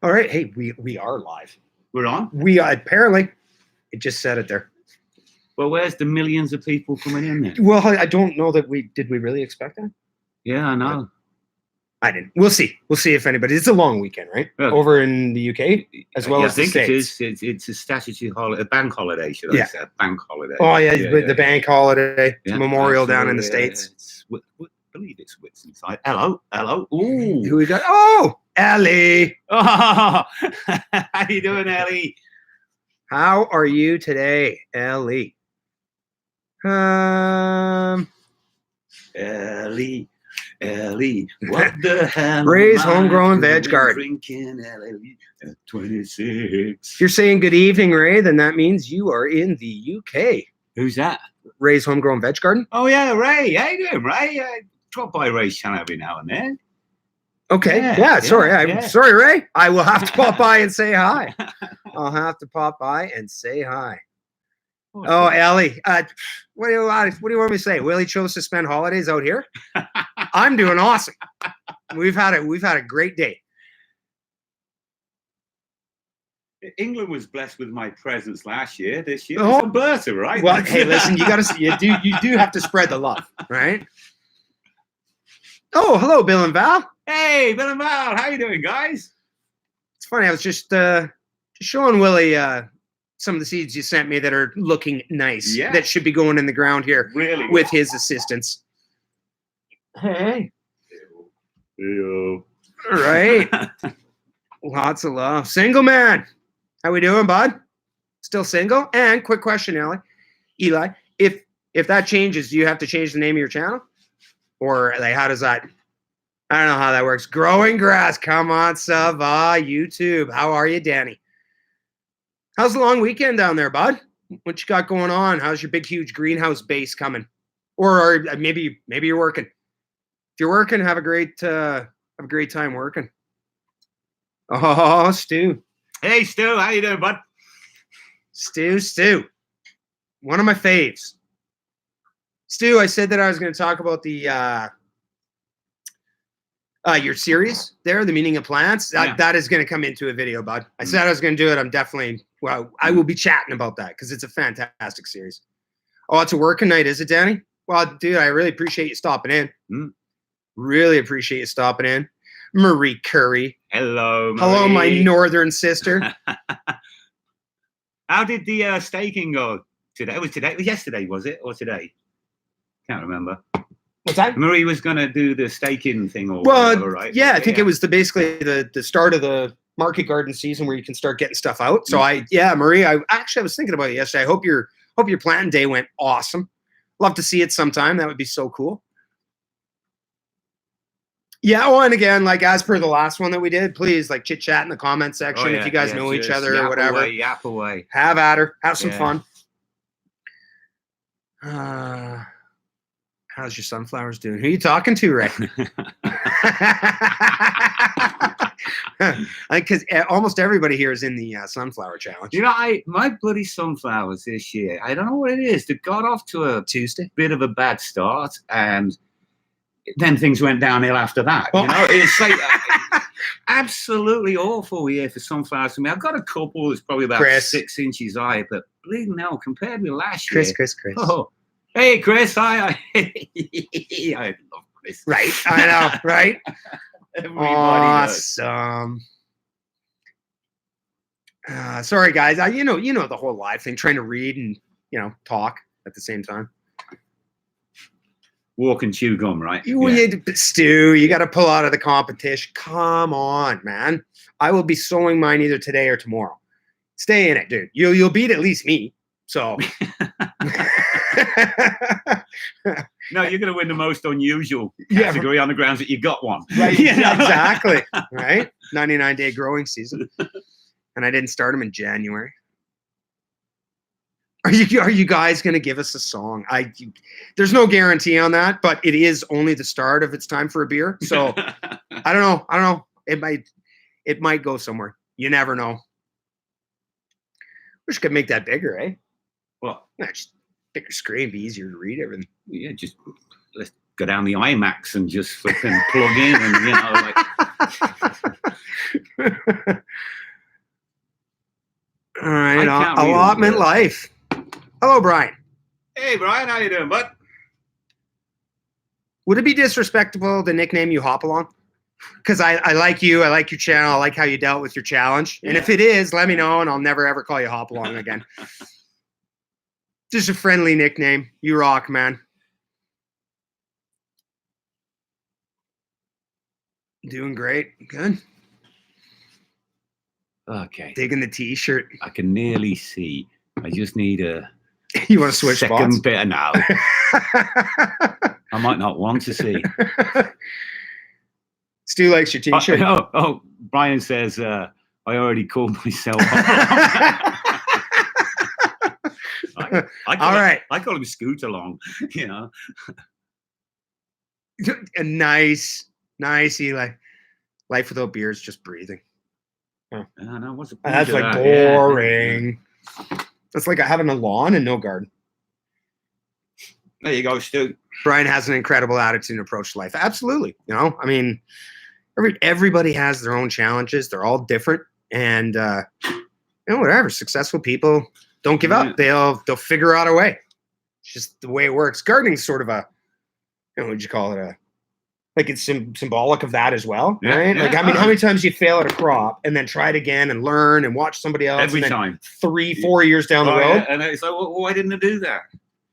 All right. Hey, we are live. We're on? We apparently, it just said it there. Well, where's the millions of people coming in then? Well, I don't know that did we really expect that? Yeah, I know. I didn't. We'll see. We'll see if anybody. It's a long weekend, right? Well, over in the UK as well as the States. I think it is. It's a statutory holiday, a bank holiday, should I say? A bank holiday. Oh yeah, the bank holiday, Memorial down in the States. I believe it's Whitsuntide. Hello. Ooh. Who we got? Oh, Ellie. Oh, how you doing, Ellie? How are you today, Ellie? Ellie, what the hell? Ray's homegrown veg garden. Drinking Ellie at 26. You're saying good evening, Ray, then that means you are in the UK. Who's that? Ray's homegrown veg garden. Oh yeah, Ray. How you doing, Ray? Drop by Ray's channel every now and then. Okay. Yeah. Sorry, Ray. I will have to pop by and say hi. I'll have to pop by and say hi. Oh, Ellie, what do you want me to say? Willie chose to spend holidays out here. I'm doing awesome. We've had a great day. England was blessed with my presence last year. This year, it's Alberta, right? Well, hey, listen, you do have to spread the love, right? Oh, hello, Bill and Val. Hey, Bill and Val, how you doing, guys? It's funny. I was just showing Willie some of the seeds you sent me that are looking nice. Yeah. That should be going in the ground here. Really? With his assistance. Hey. Ew. All right. Lots of love. Single man. How we doing, bud? Still single? And quick question, Eli, if that changes, do you have to change the name of your channel? Or like how does that? I don't know how that works. Growing grass. Come on, Sava, YouTube. How are you, Danny? How's the long weekend down there, bud? What you got going on? How's your big, huge greenhouse base coming? Or maybe you're working. If you're working, have a great time working. Oh, Stu. Hey, Stu. How you doing, bud? Stu. One of my faves. Stu, I said that I was going to talk about the your series there, The Meaning of Plants. That is going to come into a video, bud. I said I was going to do it. I'm definitely, I will be chatting about that because it's a fantastic series. Oh, it's a working night, is it, Danny? Well, dude, I really appreciate you stopping in. Really appreciate you stopping in. Marie Curry. Hello, Marie. Hello, my northern sister. How did the staking go today? It was yesterday, was it? Or today? Can't remember. What's that? Marie was going to do the staking thing or whatever, right? Yeah, I think it was basically the start of the market garden season where you can start getting stuff out. So Marie, I was thinking about it yesterday. I hope your planting day went awesome. Love to see it sometime. That would be so cool. Yeah. Oh, and again, like as per the last one that we did, please like chit chat in the comment section if you guys know each other or whatever. Yap away. Have at her. Have some fun. How's your sunflowers doing? Who are you talking to, Ray? Because almost everybody here is in the sunflower challenge. You know, my bloody sunflowers this year, I don't know what it is. They got off to a Tuesday bit of a bad start, and then things went downhill after that. You know, it's like absolutely awful year for sunflowers for me. I've got a couple that's probably about 6 inches high, but bleeding hell, compared with last year. Chris. Oh, hey, Chris. Hi. I love Chris. Right. I know. Right. Everybody awesome. Sorry, guys. You know the whole live thing, trying to read and talk at the same time. Walk and chew gum, right? Stu, you got to pull out of the competition. Come on, man. I will be sowing mine either today or tomorrow. Stay in it, dude. You'll beat at least me. So. No, you're going to win the most unusual category on the grounds that you got one. Right. Exactly. Right. 99-day growing season. And I didn't start them in January. Are you guys going to give us a song? There's no guarantee on that, but it is only the start of it's time for a beer. So I don't know. It might go somewhere. You never know. Wish I could make that bigger, eh? Well, just bigger screen, be easier to read everything. Yeah, just let's go down the IMAX and just fucking plug in and All right, can't read allotment all the life. Hello, Brian. Hey, Brian, how you doing, bud? Would it be disrespectful to nickname you Hopalong? Because I like you, I like your channel, I like how you dealt with your challenge. And if it is, let me know, and I'll never ever call you Hopalong again. Just a friendly nickname. You rock, man. Doing great. Good. Okay. Digging the t-shirt. I can nearly see. I just need a You want to switch second spots? bit of now. I might not want to see. Stu likes your t-shirt. Brian says I already called myself. All right. I call him Scooter Long, you know. Nice, Eli. Life without beer is just breathing. I know, what's the point That's of like that? boring. Yeah. That's like having a lawn and no garden. There you go, Stu. Brian has an incredible attitude and approach to life. Absolutely. You know, I mean, everybody has their own challenges. They're all different. And, whatever. Successful people don't give up. They'll figure out a way. It's just the way it works. Gardening's sort of what would you call it? Like it's symbolic of that as well, right? Yeah. Like, I mean, how many times you fail at a crop and then try it again and learn and watch somebody else Every time. 3-4 years down the road. Yeah. And it's like, well, why didn't I do that?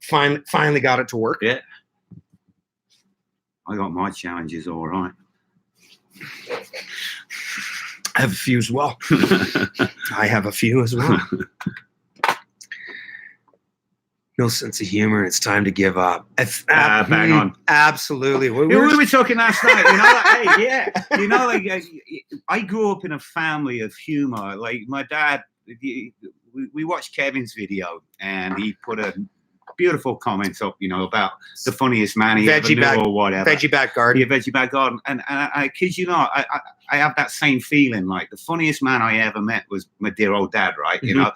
Finally got it to work. Yeah. I got my challenges all right. I have a few as well. I have a few as well. No sense of humor. It's time to give up. Bang on. Absolutely. We were talking last night. I grew up in a family of humor. Like my dad, we watched Kevin's video, and he put a beautiful comments up, about the funniest man he ever knew or whatever. Veggie back garden. Yeah, veggie back garden. And I kid you not, I have that same feeling. Like the funniest man I ever met was my dear old dad, right? Mm-hmm.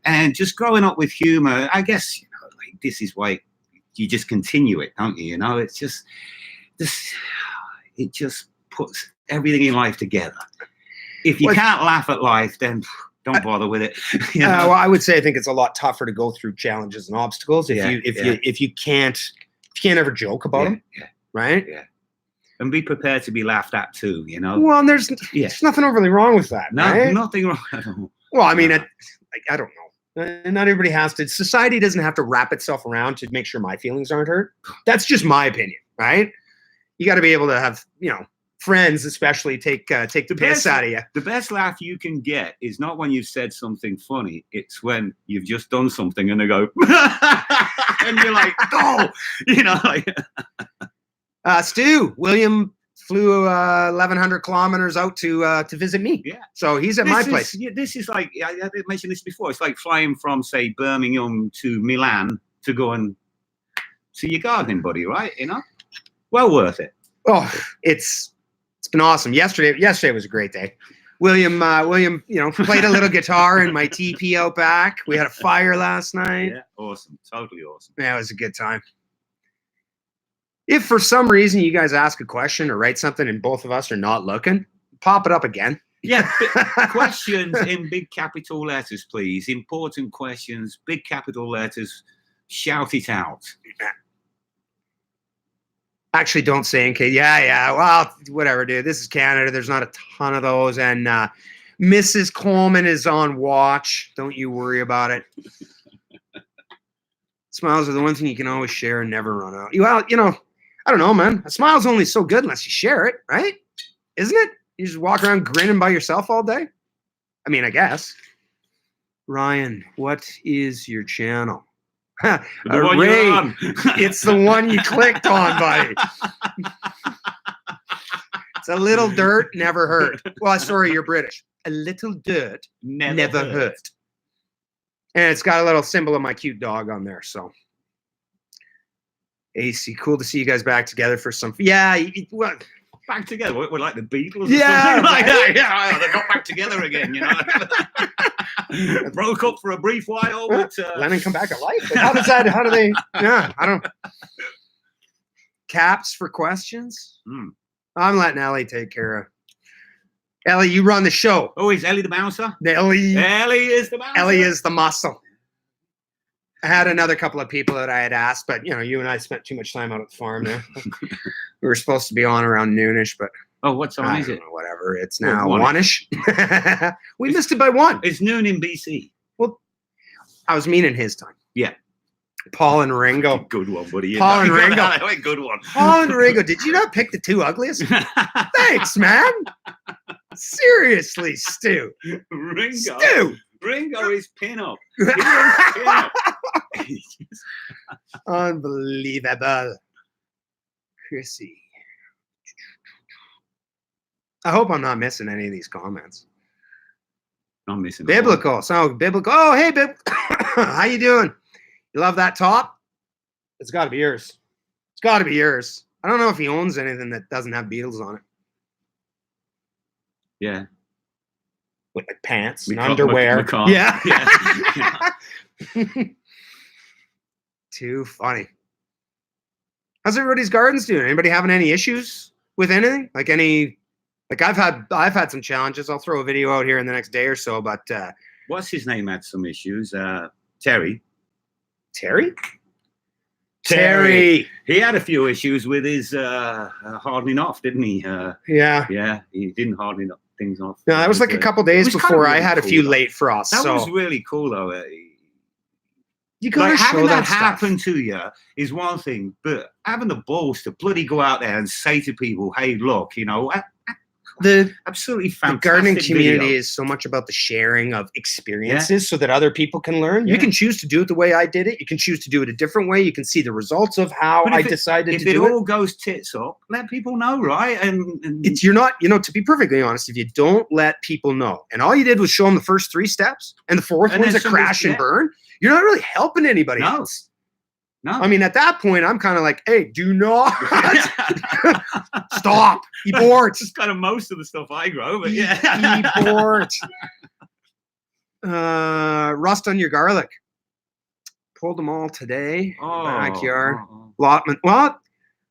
And just growing up with humor, I guess, like this is why you just continue it, don't you? It's just this. It just puts everything in life together. If you can't laugh at life, then don't bother with it. Well, I would say I think it's a lot tougher to go through challenges and obstacles if you can't ever joke about them, right? Yeah, and be prepared to be laughed at too. Well, and there's nothing overly wrong with that. No, right? Nothing wrong at all. Well, I mean, I don't know. Not everybody has to. Society doesn't have to wrap itself around to make sure my feelings aren't hurt. That's just my opinion, right? You got to be able to have, friends especially take the piss out of you. The best laugh you can get is not when you've said something funny. It's when you've just done something and they go, and you're like, oh, Stu, William flew 1,100 kilometers out to visit me. Yeah. So he's at my place. This is like, I didn't mention this before. It's like flying from, say, Birmingham to Milan to go and see your gardening buddy, right? Well worth it. Oh, it's been awesome. Yesterday was a great day. William, played a little guitar in my teepee out back. We had a fire last night. Yeah, awesome. Totally awesome. Yeah, it was a good time. If for some reason you guys ask a question or write something and both of us are not looking, pop it up again. Yeah, questions in big capital letters, please. Important questions, big capital letters. Shout it out. Actually, don't say in case. Yeah. Well, whatever, dude. This is Canada. There's not a ton of those. And Mrs. Coleman is on watch. Don't you worry about it. Smiles are the one thing you can always share and never run out. Well, I don't know, man. A smile's only so good unless you share it, right? Isn't it? You just walk around grinning by yourself all day? I mean, I guess. Ryan, what is your channel? The one you're on. It's the one you clicked on, buddy. It's a little dirt, never hurt. Well, sorry, you're British. A little dirt, never hurt. And it's got a little symbol of my cute dog on there. So, AC, cool to see you guys back together for some. Yeah, well, back together. We're like the Beatles. Yeah, right. They got back together again. Broke up for a brief while, but Lennon come back to life. Like, how do they? Yeah, I don't. Caps for questions. I'm letting Ellie take care of Ellie, you run the show. Oh, is Ellie the bouncer? Ellie is the bouncer. Ellie is the muscle. I had another couple of people that I had asked, but you and I spent too much time out at the farm there. We were supposed to be on around noonish, but what time is it? Whatever. It's now one-ish. We missed it by 1. It's noon in BC. Well, I was meaning his time. Yeah. Paul and Ringo. Good one, buddy. Paul and Ringo. Good one. Paul and Ringo. Did you not pick the 2 ugliest? Thanks, man. Seriously, Stu. Ringo is pin-up. Unbelievable. Chrissy. I hope I'm not missing any of these comments. I'm missing biblical. So biblical. Oh, hey, Bib. How you doing? You love that top? It's got to be yours. It's got to be yours. I don't know if he owns anything that doesn't have Beatles on it. Yeah. With like pants and underwear. Yeah. Too funny. How's everybody's gardens doing? Anybody having any issues with anything? Like I've had some challenges. I'll throw a video out here in the next day or so, but what's his name had some issues? Terry. Terry? He had a few issues with his hardening off, didn't he? Yeah, he didn't harden things off. No, that was like a couple days before I had a few late frosts. That was really cool, though. You gotta like, show having that stuff. happen to you is one thing, but having the balls to bloody go out there and say to people, "Hey, look, the absolutely fantastic." The gardening community video. is so much about the sharing of experiences so that other people can learn. Yeah. You can choose to do it the way I did it. You can choose to do it a different way. You can see the results of how I decided to do it. If it all goes tits up, let people know, right? And you're not, to be perfectly honest, if you don't let people know, and all you did was show them the first 3 steps, and the 4th one's a crash and burn, you're not really helping anybody else. No. I mean, at that point, I'm kind of like, hey, do not stop. Abort. It's kind of most of the stuff I grow, but Abort. Rust on your garlic. Pulled them all today. Backyard. Allotment. Well, at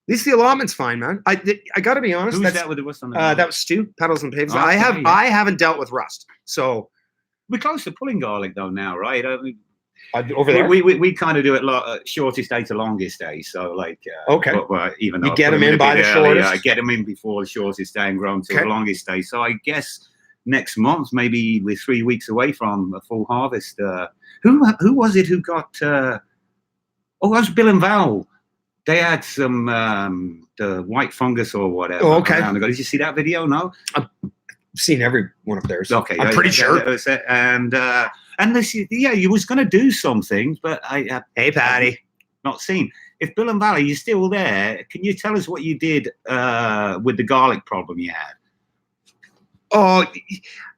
least the allotment's fine, man. I got to be honest. Who's that with the rust on the garlic? That was Stu, Petals and Pigs. Okay, I haven't dealt with rust, so we're close to pulling garlic though now, right? Over there, we kind of do it shortest day to longest day. So like, okay, even though you get them in by the shortest, I get them in before the shortest day and grow them to the longest day. So I guess next month, maybe we're 3 weeks away from a full harvest. Who was it who got? That was Bill and Val. They had some the white fungus or whatever. Oh, okay. Did you see that video? No. I've seen every one of theirs. Okay, I'm pretty sure. And this, you was going to do something, but hey, Patty, not seen. If Bill and Valley, you're still there, can you tell us what you did with the garlic problem you had? Oh,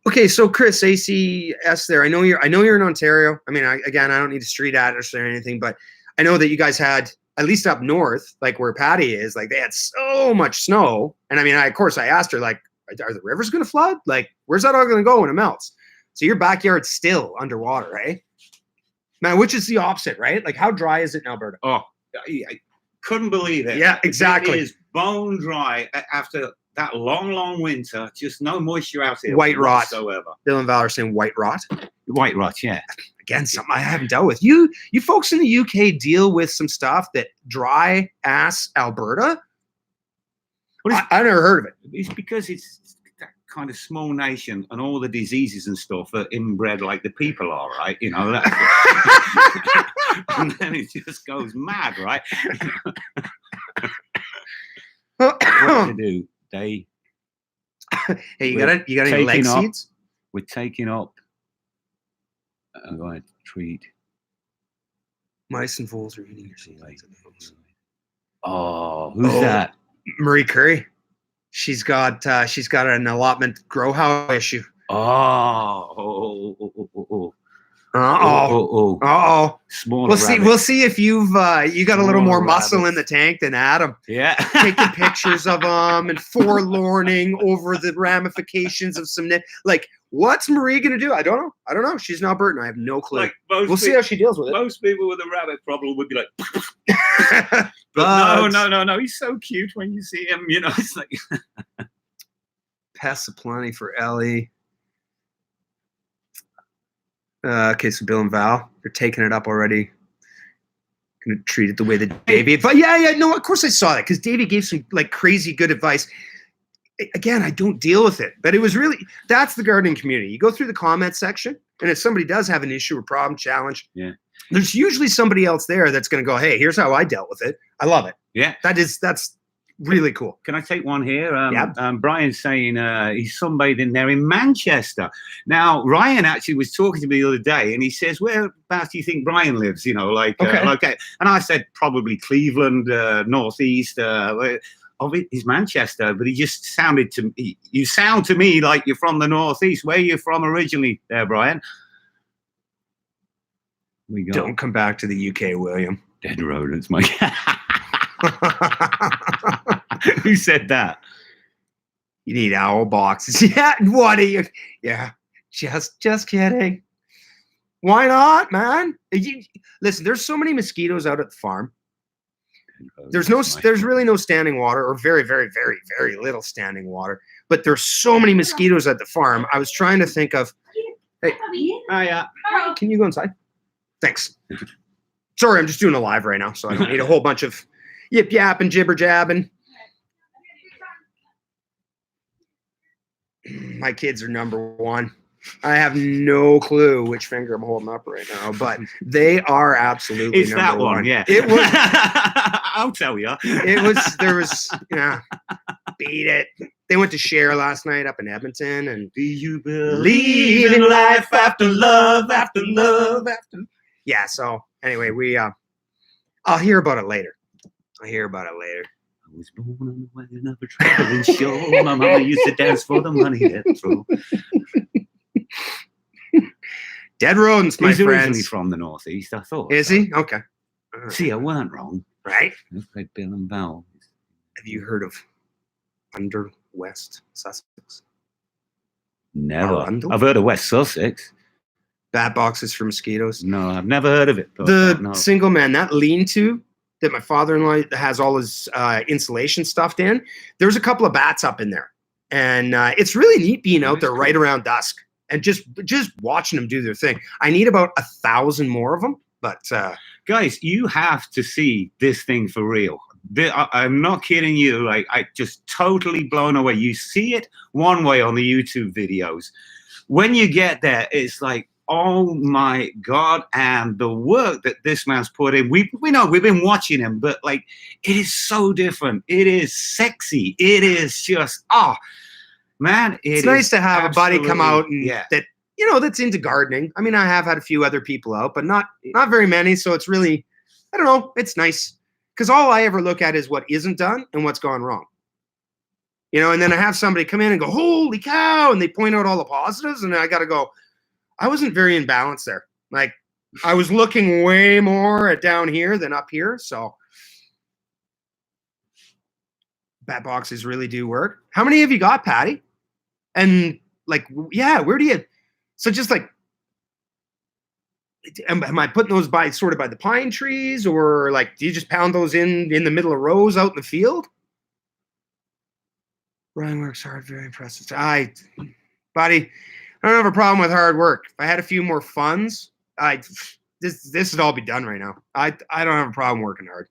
okay. So Chris, ACS there. I know you're in Ontario. I mean, I don't need a street address or anything, but I know that you guys had, at least up north, like where Patty is, like they had so much snow. And I mean, of course I asked her, like, are the rivers going to flood? Like, where's that all going to go when it melts? So your backyard's still underwater, right? Man, which is the opposite, right? Like, how dry is it in Alberta? Oh, I couldn't believe it. Yeah, exactly. It is bone dry after that long, long winter. Just no moisture out here. White rot. Whatsoever. Bill and Val are saying white rot. White rot, yeah. Again, something I haven't dealt with. You folks in the UK deal with some stuff that dry ass Alberta. I never heard of it. It's because it's that kind of small nation, and all the diseases and stuff are inbred like the people are, right? And then it just goes mad, right? What do they do? Hey, you got any leg seeds? We're taking up. I'm going to treat. Mice and voles are eating your seeds. Oh, who's that? Marie Curry. She's got an allotment grow house issue. Smaller We'll see if you got a little more muscle in the tank than Adam. Yeah. Taking pictures of them and forlorning over the ramifications of some like, what's Marie gonna do? I don't know. She's an Albertan. I have no clue. Like we'll see how she deals with it. Most people with a rabbit problem would be like, but no. He's so cute when you see him. It's like pests aplenty for Ellie. Okay, so Bill and Val, they're taking it up already. Gonna treat it the way that Davey. But yeah, no, of course I saw that because Davey gave some like crazy good advice. Again, I don't deal with it, but it was really, that's the gardening community. You go through the comment section, and if somebody does have an issue or problem, challenge, there's usually somebody else there that's going to go, hey, here's how I dealt with it. I love it. Yeah. That's really cool. Can I take one here? Yeah. Brian's saying he's sunbathing there in Manchester. Now, Ryan actually was talking to me the other day, and he says, whereabouts do you think Brian lives? You know, like, okay. And I said, probably Cleveland, Northeast, he's Manchester, but he just sounded to me, you sound to me like you're from the Northeast. Where are you from originally there, Brian? Don't come back to the UK, William. Dead rodents, Mike. Who said that? You need owl boxes. Yeah, what are you? Yeah, just kidding. Why not, man? Listen, there's so many mosquitoes out at the farm. There's really no standing water, or very, very, very, very little standing water. But there's so many mosquitoes at the farm. I was trying to think of. Hey, can you go inside? Thanks. Sorry, I'm just doing a live right now, so I don't need a whole bunch of yip yap and jibber jabbing. My kids are number one. I have no clue which finger I'm holding up right now, but they are absolutely it's number that one. Yeah, it was. I'll tell you. There was. Yeah, beat it. They went to Share last night up in Edmonton, and do you believe in life after love, after love, after? Yeah. So anyway, I'll hear about it later. I was born on the way of a traveling show. My mama used to dance for the money that through. Dead rodents, my He's friends. Originally from the Northeast, I thought. Is he? Okay. See, I weren't wrong. Right? Let's play Bill and Val. Have you heard of Under West Sussex? Never. Arundel? I've heard of West Sussex. Bat boxes for mosquitoes. No, I've never heard of it. The single man, that lean-to that my father-in-law has all his insulation stuffed in, there's a couple of bats up in there. And it's really neat being out there right around dusk and just watching them do their thing. I need about 1,000 more of them, but guys, you have to see this thing for real. I'm not kidding you. Like, I just totally blown away. You see it one way on the YouTube videos. When you get there, it's like, oh my God. And the work that this man's put in, we know, we've been watching him, but like, it is so different. It is sexy. It is just, man. It's nice to have a buddy come out and that, that's into gardening. I mean, I have had a few other people out, but not very many. So it's really, I don't know. It's nice because all I ever look at is what isn't done and what's gone wrong. And then I have somebody come in and go, holy cow. And they point out all the positives. And I got to go, I wasn't very in balance there. Like, I was looking way more at down here than up here. So bat boxes really do work. How many have you got, Patty? And like, yeah, where do you, so just like, am I putting those by the pine trees, or like, do you just pound those in the middle of rows out in the field? Ryan works hard, very impressive. Buddy, I don't have a problem with hard work. If I had a few more funds, this would all be done right now. I don't have a problem working hard.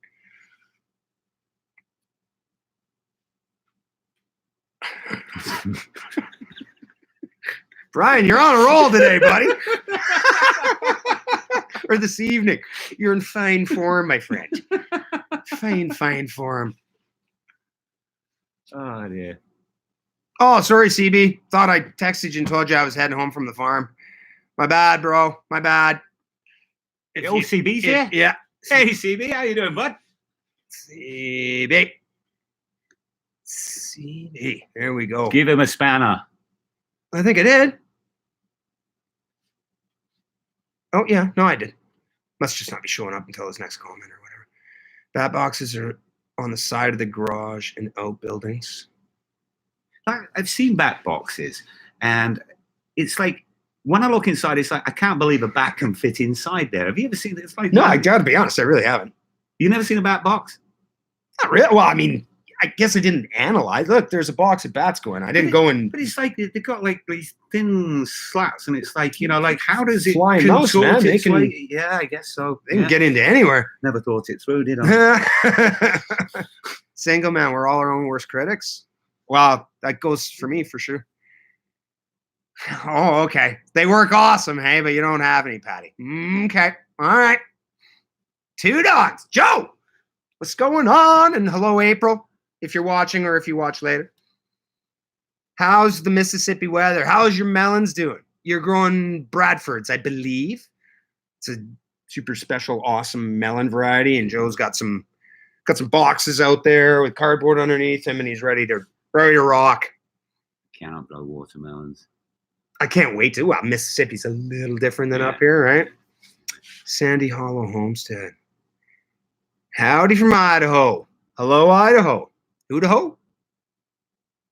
Brian, you're on a roll today, buddy. Or this evening. You're in fine form, my friend. Fine form. Oh, dear. Oh, sorry, CB. Thought I texted you and told you I was heading home from the farm. My bad, bro. My bad. Old CB's here? Yeah. Hey, CB. How you doing, bud? CB. There we go. Give him a spanner. I think I did. Oh, yeah. No, I did. Must just not be showing up until his next comment or whatever. Bat boxes are on the side of the garage and outbuildings. I've seen bat boxes, and it's like, when I look inside, it's like, I can't believe a bat can fit inside there. Have you ever seen it? It's like, no, I got to be honest, I really haven't. You never seen a bat box? Not really. Well, I mean, I guess I didn't analyze. Look, there's a box of bats going. I didn't go and. But it's like they've got like these thin slats, and it's like, you know, like how does it Flying mouse, man. its way? Yeah, I guess so. They can get into anywhere. Never thought it through, did I? Single man, we're all our own worst critics. Well, that goes for me for sure. Oh, okay. They work awesome, hey, but you don't have any, Patty. Okay. All right. Two dogs. Joe, what's going on? And hello, April, if you're watching or if you watch later. How's the Mississippi weather? How's your melons doing? You're growing Bradfords, I believe. It's a super special, awesome melon variety, and Joe's got some boxes out there with cardboard underneath him, and he's ready to rock. Cannot grow watermelons. I can't wait to. Well, Mississippi's a little different than up here, right? Sandy Hollow Homestead. Howdy from Idaho. Hello, Idaho. Idaho?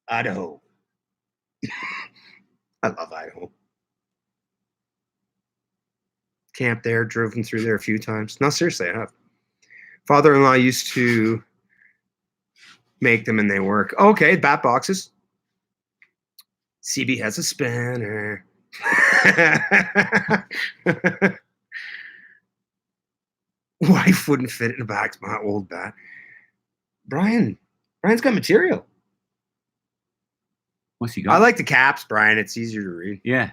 Idaho. I love Idaho. Camped there, driven through there a few times. No, seriously, I have. Father-in-law used to make them and they work. Okay, bat boxes. CB has a spanner. Wife wouldn't fit in a back, my old bat. Brian's got material. What's he got? I like the caps, Brian. It's easier to read. Yeah.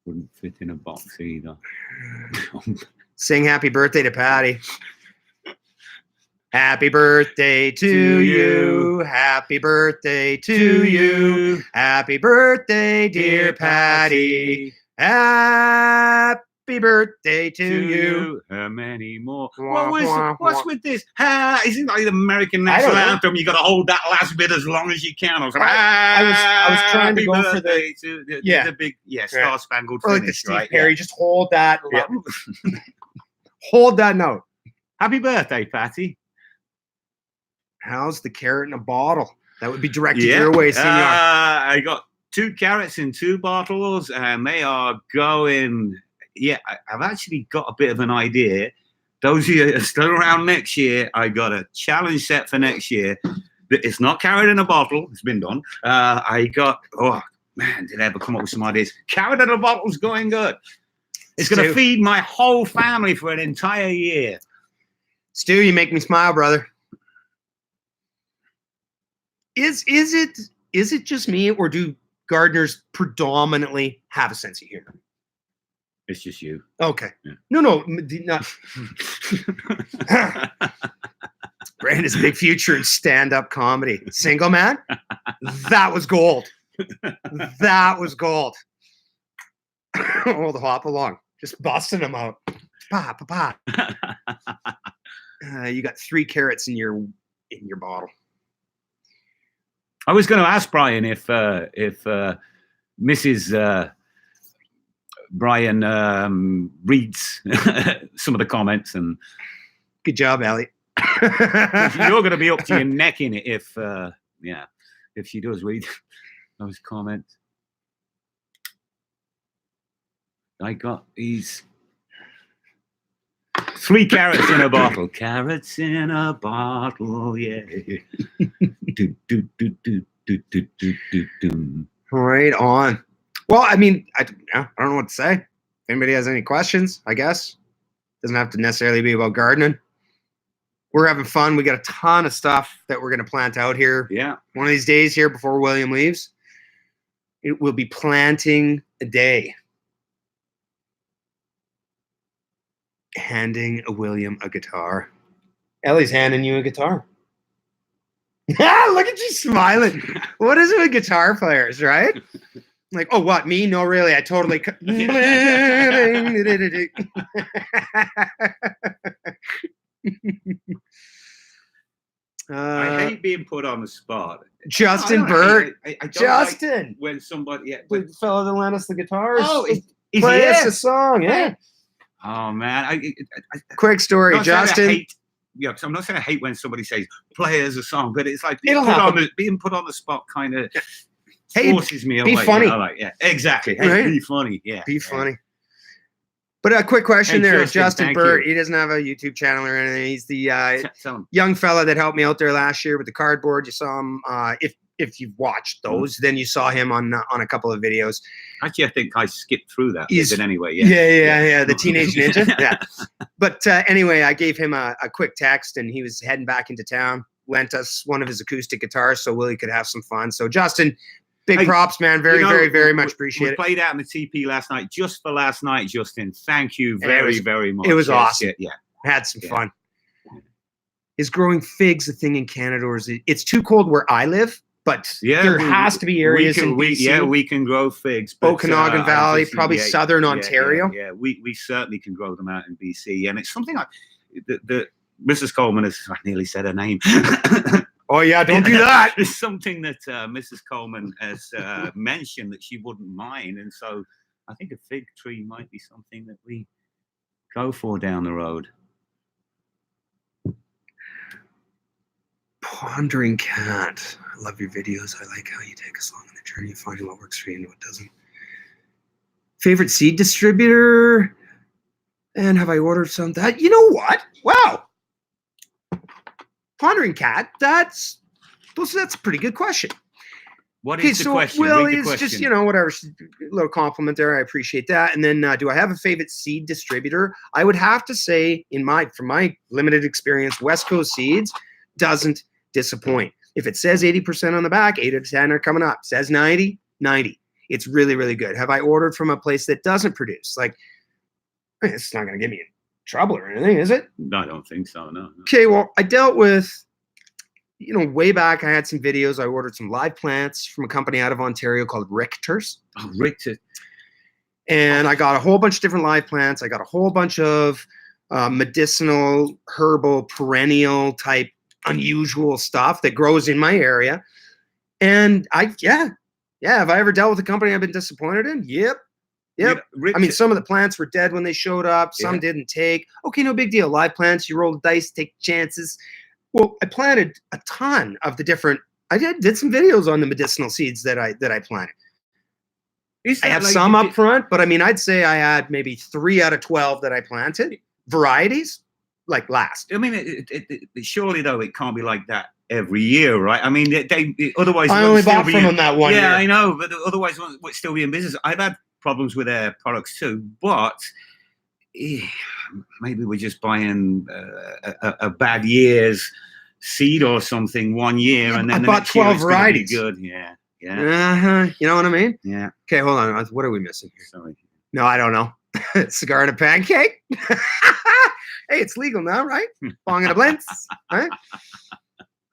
Wouldn't fit in a box either. Sing happy birthday to Patty. Happy birthday to you. Happy birthday to you. Happy birthday, dear Patty. Happy birthday to you. Many more. What's with this? Isn't like the American national anthem? You got to hold that last bit as long as you can. I was trying to go for the big Star Spangled or finish, like the Steve right? Perry. Just hold that. Hold that note. Happy birthday, Patty. How's the carrot in a bottle? That would be directed your way, senor. I got 2 carrots in 2 bottles, and they are going. Yeah, I've actually got a bit of an idea. Those of you that are still around next year, I got a challenge set for next year. It's not carrot in a bottle. It's been done. Did I ever come up with some ideas? Carrot in a bottle's going good. It's going to feed my whole family for an entire year. Stu, you make me smile, brother. Is it just me, or do gardeners predominantly have a sense of humor? It's just you. Okay. Yeah. No, not. Brand is a big future in stand-up comedy. Single man? That was gold. That was gold. Oh, the hop along. Just busting them out. Pa, pa, pa. You got 3 carrots in your bottle. I was going to ask Brian if Mrs. Brian reads some of the comments, and good job, Ellie. You're going to be up to your neck in it if she does read those comments. I got these 3 carrots in a bottle. Carrots in a bottle, yeah. do, do, do, do, do, do, do, do, do. Right on. Well, I mean, I don't know what to say. If anybody has any questions, I guess. Doesn't have to necessarily be about gardening. We're having fun. We got a ton of stuff that we're going to plant out here. Yeah. One of these days here before William leaves, it will be planting a day. Handing William a guitar. Ellie's handing you a guitar. Look at you smiling. What is it with guitar players, right? Like, oh, what, me? No, really, I totally... I hate being put on the spot. Justin Bird. I don't Justin! Like when somebody... The fellow that lent us the guitars. Oh, play us a song, yeah. Oh, man. Quick story, Justin. I'm not saying I hate when somebody says, play us a song, but it's like being put on the spot kind of... forces me away. Be funny. Exactly. Hey, right? Be funny. Yeah. Be funny. But a quick question Hey, there. Justin, Justin thank Burt, you. he doesn't have a YouTube channel or anything. He's the Tell him. young fella that helped me out there last year with the cardboard. You saw him. If you've watched those, then you saw him on a couple of videos. Actually, I think I skipped through that. But anyway, yeah. The Teenage Ninja. Yeah. But anyway, I gave him a quick text, and he was heading back into town. Lent us one of his acoustic guitars so Willie could have some fun. So Justin, big props, man. Very much appreciate it. We played out in the TP last night, just for last night, Justin. Thank you very much. It was awesome. Yeah. Had some fun. Is growing figs a thing in Canada, or is it's too cold where I live? But there has to be areas in BC. We can grow figs. Okanagan Valley, probably southern Ontario. Yeah, we certainly can grow them out in BC. And it's something like the Mrs. Coleman has, I nearly said her name. Oh, yeah, don't do that. It's something that Mrs. Coleman has mentioned that she wouldn't mind. And so I think a fig tree might be something that we go for down the road. Pondering Cat. I love your videos. I like how you take us along on the journey of finding what works for you and what doesn't. Favorite seed distributor? And have I ordered some? That, you know what? Wow. Pondering Cat, that's a pretty good question. What is the question? Well, it's just, whatever, a little compliment there. I appreciate that. And then do I have a favorite seed distributor? I would have to say, from my limited experience, West Coast Seeds doesn't disappoint. If it says 80% on the back, 8 out of 10 are coming up. It says 90. It's really, really good. Have I ordered from a place that doesn't produce? Like, it's not going to get me in trouble or anything, is it? No, I don't think so, no. Okay, well, I dealt with, way back, I had some videos. I ordered some live plants from a company out of Ontario called Richter's. Oh, Richter. And I got a whole bunch of different live plants. I got a whole bunch of medicinal, herbal, perennial type, unusual stuff that grows in my area. And have I ever dealt with a company I've been disappointed in? Yep. I mean, some of the plants were dead when they showed up. Some didn't take. Okay, no big deal. Live plants, you roll the dice, take chances. Well, I planted a ton of the different. I did some videos on the medicinal seeds that I planted. I have some up front, but I mean, I'd say I had maybe 3 out of 12 that I planted. Varieties, like last. I mean, surely though it can't be like that every year, right? I mean, otherwise I only bought from them that one year. Yeah, I know, but otherwise would still be in business. I've had problems with their products too, but maybe we're just buying a bad year's seed or something one year, and then I bought 12 varieties. Good, yeah. You know what I mean? Yeah. Okay, hold on. What are we missing here? Sorry. No, I don't know. Cigar and a pancake. Hey, it's legal now, right? Bong and a blintz, right?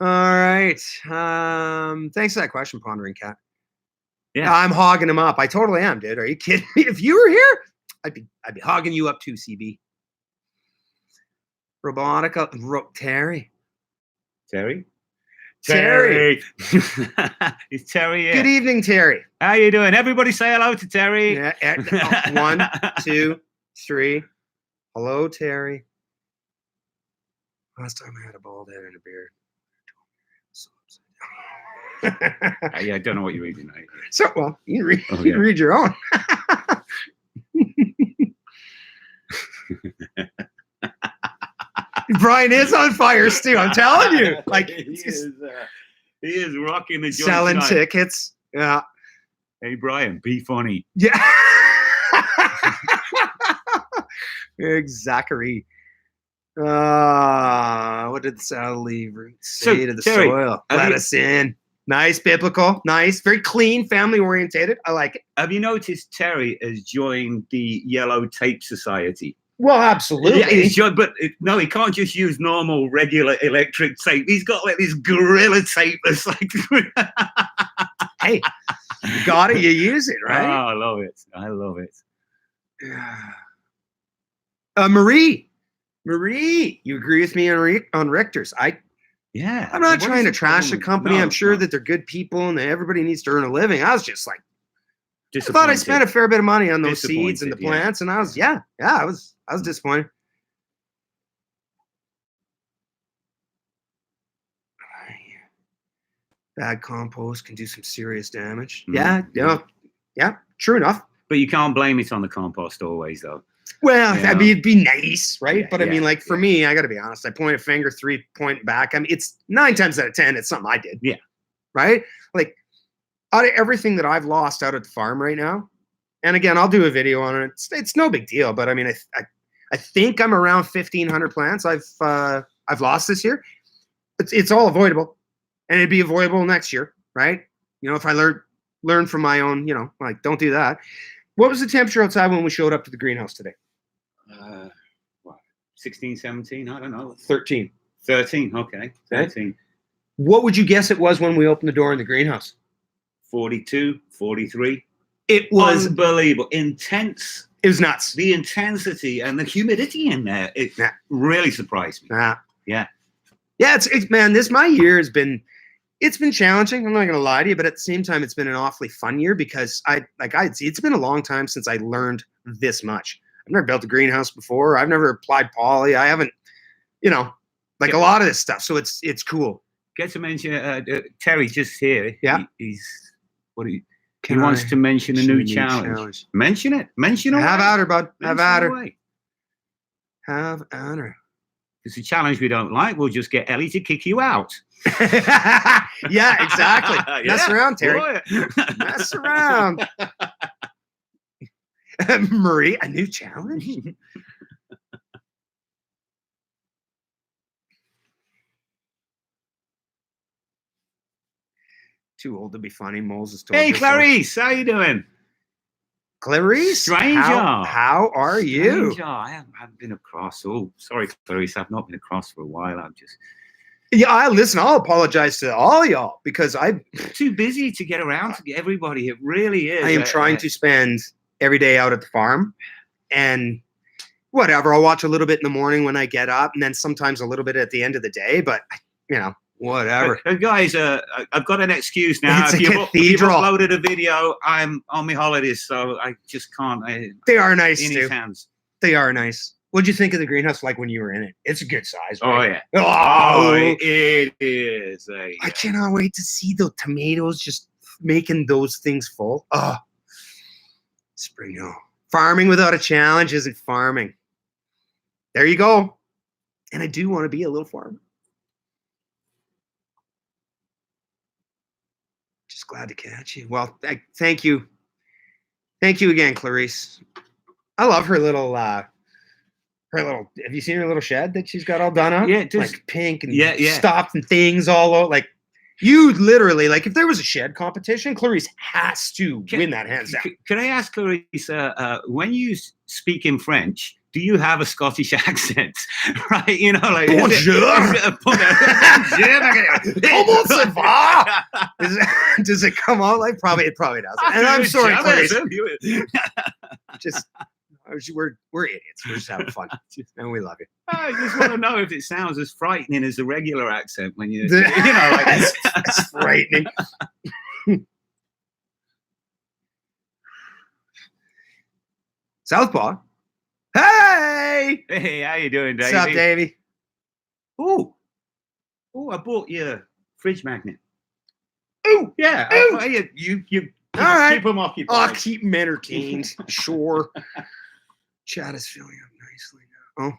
All right. Thanks for that question, Pondering Cat. Yeah, I'm hogging him up. I totally am, dude. Are you kidding me? If you were here, I'd be hogging you up too, CB. Robotica, Terry. It's Terry here. Good evening, Terry. How you doing? Everybody say hello to Terry. Yeah, 1, 2, 3. Hello, Terry. Last time I had a bald head and a beard. I don't know what you're reading. So, well, you read your own. Brian is on fire, Stu. I'm telling you. Like he is rocking the joint selling tonight. Tickets. Yeah. Hey, Brian, be funny. Yeah. Exactly. What did the Sally say to the Terry, soil? Let us in. Nice, biblical, nice, very clean, family orientated. I like it. Have you noticed Terry has joined the Yellow Tape Society? Well, absolutely. Yeah, no, he can't just use normal, regular electric tape. He's got like this gorilla tape that's like. Hey, you got it, you use it, right? Oh, I love it. Marie, you agree with me on Richter's? I'm not trying to trash the company. I'm sure that they're good people and that everybody needs to earn a living. I was just like, I thought I spent a fair bit of money on those seeds and the plants, and I was, I was disappointed. Bad compost can do some serious damage. Yeah, true enough. But you can't blame it on the compost always, though. Well, You I know? mean, it'd be nice, right? Yeah, but I mean, yeah, like for yeah. me, I got to be honest. I point a finger, 3-point back. I mean, it's 9 times out of 10, it's something I did. Yeah. Right. Like out of everything that I've lost out at the farm right now, and again, I'll do a video on it. It's no big deal, but I mean, I think I'm around 1,500 plants I've lost this year. It's all avoidable, and it'd be avoidable next year, right? You know, if I learn from my own, you know, like don't do that. What was the temperature outside when we showed up to the greenhouse today? What, 16, 17? I don't know. 13. 13, okay. 13. What would you guess it was when we opened the door in the greenhouse? 42, 43. It was unbelievable. Intense. It was nuts. The intensity and the humidity in there, it really surprised me. Yeah. Yeah, it's man, my year has been, it's been challenging. I'm not gonna lie to you, but at the same time, it's been an awfully fun year because it's been a long time since I learned this much. I've never built a greenhouse before. I've never applied poly. I haven't, you know, like a lot of this stuff. So it's cool. Get to mention Terry just here. Yeah. He wants to mention a new challenge. Mention it. Mention it. Have at her, bud. Have at her. Away. Have at her. It's a challenge we don't like. We'll just get Ellie to kick you out. Yeah, exactly. Mess around, Terry. Boy. Mess around. Marie, a new challenge? Too old to be funny. Moses told Hey, Clarice, how you doing? Clarice, stranger. How are you? Stranger. I haven't been across. Oh, sorry, Clarice. I've not been across for a while. I'm just. Yeah, listen. I'll apologize to all y'all because I'm too busy to get around to everybody. It really is. I am trying to spend every day out at the farm, and whatever. I'll watch a little bit in the morning when I get up, and then sometimes a little bit at the end of the day. But you know. Whatever. Guys, I've got an excuse now. It's if a cathedral. You've uploaded a video, I'm on my holidays, so I just can't. They are nice, in too. His hands. They are nice. What'd you think of the greenhouse like when you were in it? It's a good size, right? Oh, yeah. Oh, it is. I cannot wait to see the tomatoes just making those things full. Oh, spring. Farming without a challenge isn't farming. There you go. And I do want to be a little farmer. Just glad to catch you. Well, thank you. Thank you again, Clarice. I love her little, have you seen her little shed that she's got all done up? Yeah, just like pink and stopped and things all over. Like you literally, like if there was a shed competition, Clarice has to win that hands down. Can I ask Clarice, when you speak in French, do you have a Scottish accent? Right? You know, like bonjour. Does it come out like it probably does. And I'm sorry, Clarice. Just we're idiots. We're just having fun. And we love you. I just want to know if it sounds as frightening as a regular accent when you know, like it's frightening. Southpaw. Hey! Hey, how you doing, Davey? What's up, Davey? Oh, I bought you a fridge magnet. Oh, yeah. Ooh. You all right. Keep them occupied. I'll keep them entertained. Sure. Chat is filling up nicely now. Oh,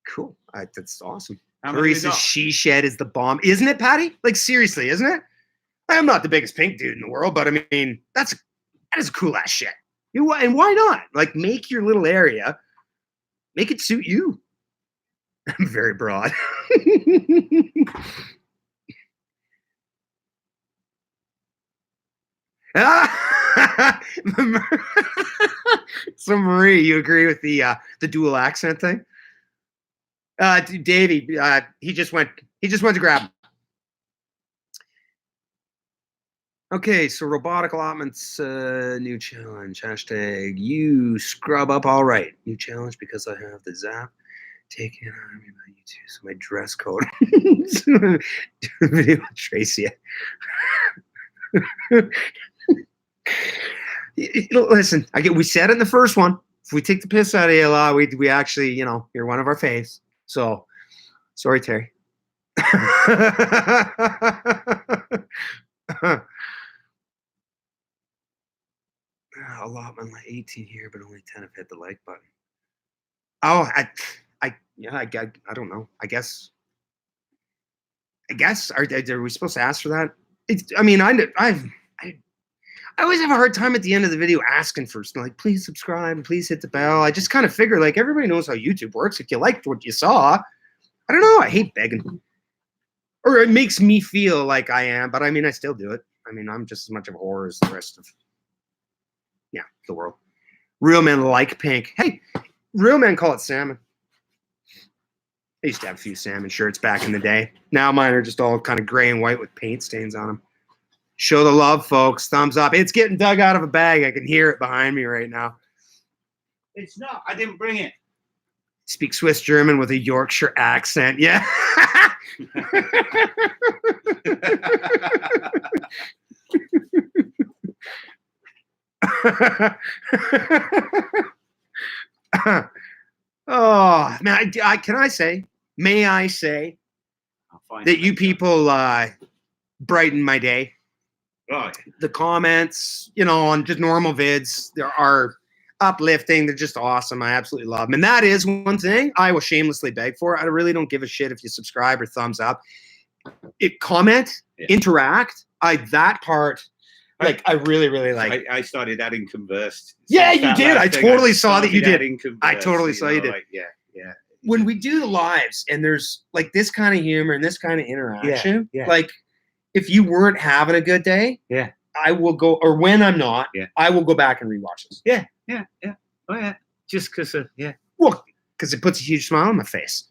cool. That's awesome. Clarice's she shed is the bomb, isn't it, Patty? Like seriously, isn't it? I'm not the biggest pink dude in the world, but I mean that is a cool ass shed. And why not? Like, make your little area, make it suit you. I'm very broad. So, Marie, you agree with the dual accent thing? Davey, he just went to grab him. Okay, so robotic allotments, new challenge, hashtag you scrub up all right. New challenge because I have the zap. Take it on me by you too. So my dress code. Video with Tracy. Listen, we said it in the first one. If we take the piss out of you a lot, we actually, you're one of our faves. So sorry, Terry. Allotment like 18 here, but only 10 have hit the like button. Oh, yeah, I don't know. I guess are we supposed to ask for that? I always have a hard time at the end of the video asking for like, please subscribe and please hit the bell. I just kind of figure like everybody knows how YouTube works. If you liked what you saw, I don't know. I hate begging, or it makes me feel like I am, but I mean, I still do it. I mean, I'm just as much of a whore as the rest of, the world. Real men like pink. Hey, real men call it salmon. I used to have a few salmon shirts back in the day. Now mine are just all kind of gray and white with paint stains on them. Show the love, folks. Thumbs up. It's getting dug out of a bag. I can hear it behind me right now. It's not. I didn't bring it. Speak Swiss German with a Yorkshire accent. Yeah. Oh, man. May I say that you people brighten my day. Right. The comments, on just normal vids, there are uplifting. They're just awesome. I absolutely love them. And that is one thing I will shamelessly beg for. I really don't give a shit if you subscribe or thumbs up. Comment, interact. That part, I really, really like. I started adding conversed. Yeah, you did. I totally saw that you did. I totally saw you did. Yeah. When we do the lives and there's like this kind of humor and this kind of interaction, like if you weren't having a good day, I will go, or when I'm not, I will go back and rewatch this. Yeah. Oh yeah, just because Well, because it puts a huge smile on my face.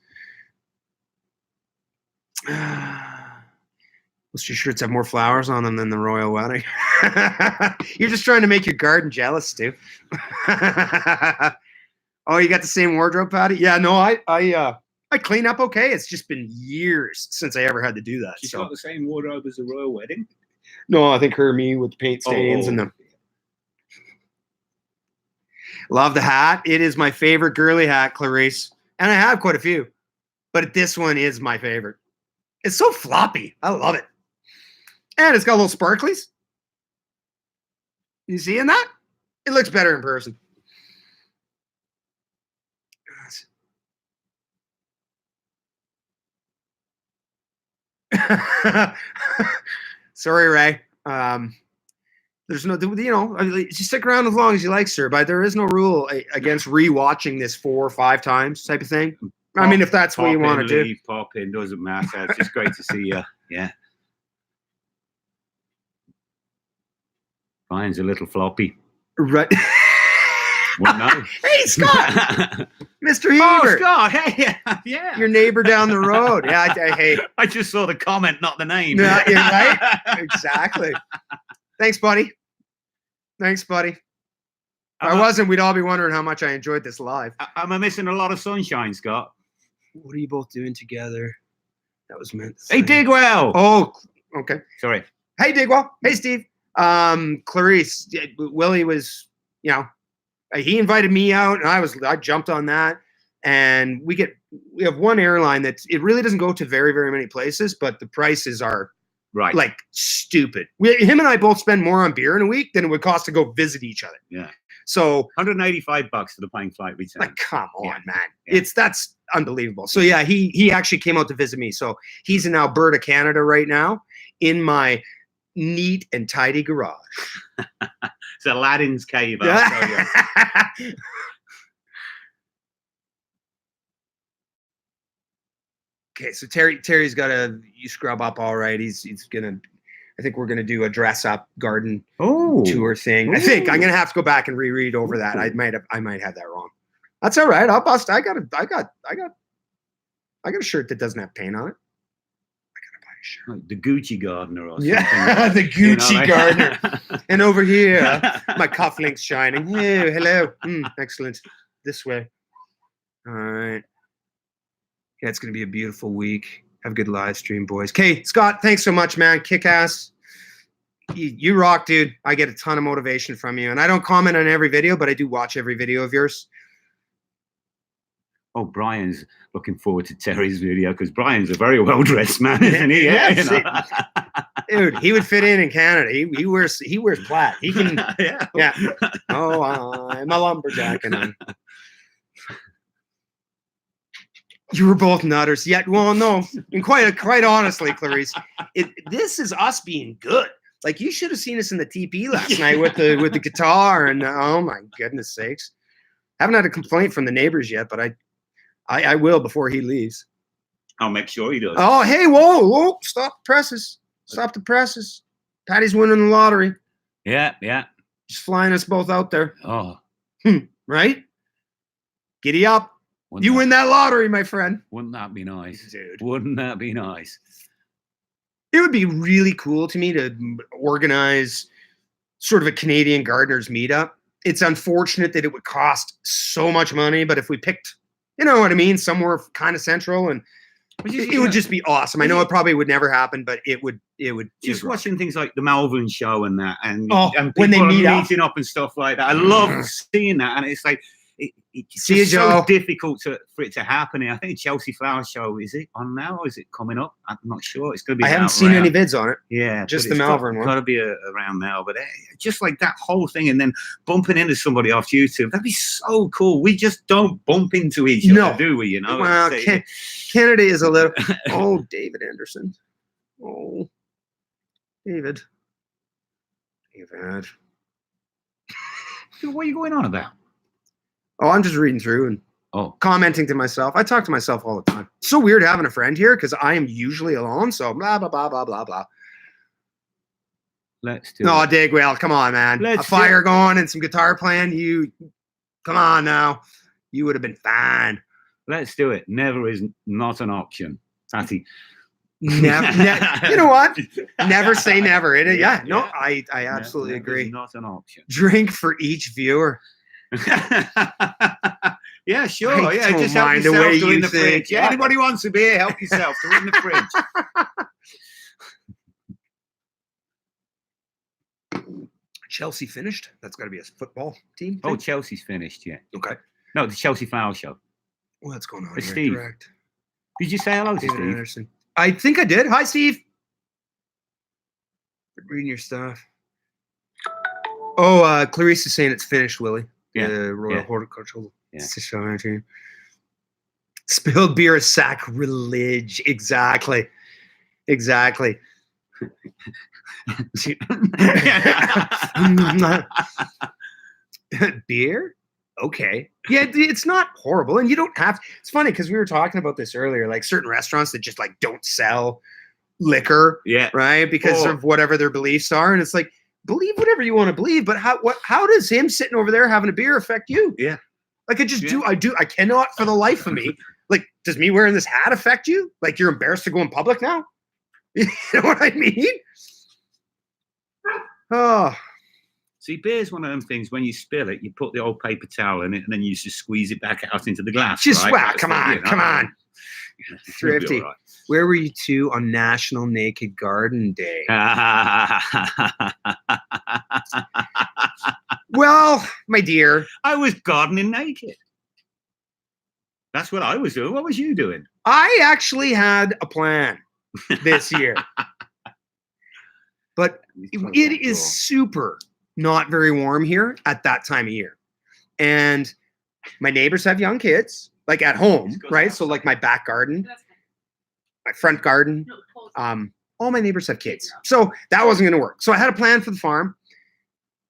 Most of your shirts have more flowers on them than the royal wedding. You're just trying to make your garden jealous, Stu. Oh, you got the same wardrobe, Patty? Yeah, no, I clean up okay. It's just been years since I ever had to do that. She's got the same wardrobe as the royal wedding? No, I think me with the paint stains and the. Love the hat. It is my favorite girly hat, Clarice. And I have quite a few. But this one is my favorite. It's so floppy. I love it. And it's got little sparklies. You seeing that? It looks better in person. Sorry, Ray. There's no, you stick around as long as you like, sir, but there is no rule against rewatching this 4 or 5 times type of thing. I mean, if that's what you want to do. Pop in, doesn't matter. It's just great to see you. Yeah. Mine's a little floppy. Right. Well, no. Hey, Scott! Mr. Hebert. Oh, Scott. Hey, yeah. Your neighbor down the road. Yeah, hey. I just saw the comment, not the name. Yeah, you're right. Exactly. Thanks, buddy. If I wasn't, we'd all be wondering how much I enjoyed this live. Am I missing a lot of sunshine, Scott? What are you both doing together? That was meant to say. Hey, Digwell. Oh, okay. Sorry. Hey, Digwell. Hey, Steve. Clarice, Willie was, he invited me out, and I jumped on that. And we have one airline that it really doesn't go to very, very many places, but the prices are like stupid. Him and I both spend more on beer in a week than it would cost to go visit each other. Yeah. So $185 for the plane flight return. Like, come on, man. Yeah. That's unbelievable. So yeah, he actually came out to visit me. So he's in Alberta, Canada right now in my neat and tidy garage. It's Aladdin's cave. Okay, so Terry's got you scrub up all right. He's gonna. I think we're gonna do a dress up garden tour thing. Ooh. I think I'm gonna have to go back and reread over that. I might have that wrong. That's all right. I'll bust. I got a shirt that doesn't have paint on it. I gotta buy a shirt. The Gucci gardener or something. Yeah, the Gucci gardener. And over here, my cufflinks shining. Hey, hello. Excellent. This way. All right. Yeah, it's going to be a beautiful week. Have a good live stream, boys. Okay, Scott, thanks so much, man. Kick ass. You rock, dude. I get a ton of motivation from you. And I don't comment on every video, but I do watch every video of yours. Oh, Brian's looking forward to Terry's video because Brian's a very well-dressed man, isn't he? Yeah, dude, he would fit in Canada. He wears plaid. He can. Yeah. Oh, I'm a lumberjack, and You were both nutters. Yet, well, no, and quite honestly, Clarice, this is us being good. Like, you should have seen us in the TP last night with the guitar, and oh my goodness sakes, haven't had a complaint from the neighbors yet, but I will before he leaves. I'll make sure he does. Oh, hey, whoa, stop the presses. Stop the presses. Patty's winning the lottery. Yeah. Just flying us both out there. Oh. Right? Giddy up. You win that lottery, my friend. Wouldn't that be nice? Dude. Wouldn't that be nice? It would be really cool to me to organize sort of a Canadian gardeners meetup. It's unfortunate that it would cost so much money, but if we picked, you know what I mean, somewhere kind of central, and it would just be awesome. I know it probably would never happen, but it would. Just watching things like the Melbourne show and that, and when they meeting up and stuff like that. I love seeing that, and it's like it's See you, just so Joe. difficult for it to happen. I think the Chelsea Flower Show, is it on now or is it coming up? I'm not sure. It's going to be. I haven't seen any vids on it. Yeah, just the Melbourne one. Got to be around now, but just like that whole thing, and then bumping into somebody off YouTube, that'd be so cool. We just don't bump into each other, do we? You know. Well, Kennedy is a little. Oh, David Anderson. Oh, David. What are you going on about? Oh, I'm just reading through and commenting to myself. I talk to myself all the time. It's so weird having a friend here because I am usually alone. So blah, blah, blah, blah, blah, blah. Let's do it. Oh, Digwell, come on, man. A fire going and some guitar playing. Come on now. You would have been fine. Let's do it. Never is not an option. Patty. Never. You know what? Never say never. I absolutely agree. Not an option. Drink for each viewer. Yeah, sure. Just help yourself to in the fridge. Yeah, anybody wants a beer, help yourself to in the fridge. Chelsea finished. That's got to be a football team. Oh, Chelsea's finished. Yeah. Okay. No, the Chelsea Flower Show. What's going on? It's Steve. Direct. Did you say hello to David Steve? Anderson. I think I did. Hi, Steve. Reading your stuff. Oh, Clarice is saying it's finished, Willie. Yeah. The Royal Horticultural Society. Spilled beer is sacrilege. Exactly. Beer? Okay. Yeah, it's not horrible. And you don't have it's funny because we were talking about this earlier, like certain restaurants that just like don't sell liquor. Yeah. Right? Because of whatever their beliefs are. And it's like, believe whatever you want to believe, but how does him sitting over there having a beer affect you? Yeah. Like I cannot for the life of me. Like, does me wearing this hat affect you? Like you're embarrassed to go in public now? You know what I mean? Oh. See, beer's one of them things. When you spill it, you put the old paper towel in it, and then you just squeeze it back out into the glass. Come on. Thrifty. Right. Where were you two on National Naked Garden Day? Well, my dear, I was gardening naked. That's what I was doing. What was you doing? I actually had a plan this year, but it is super not very warm here at that time of year. And my neighbors have young kids, like at home, right? So like my back garden, my front garden, all my neighbors have kids. So that wasn't going to work. So I had a plan for the farm.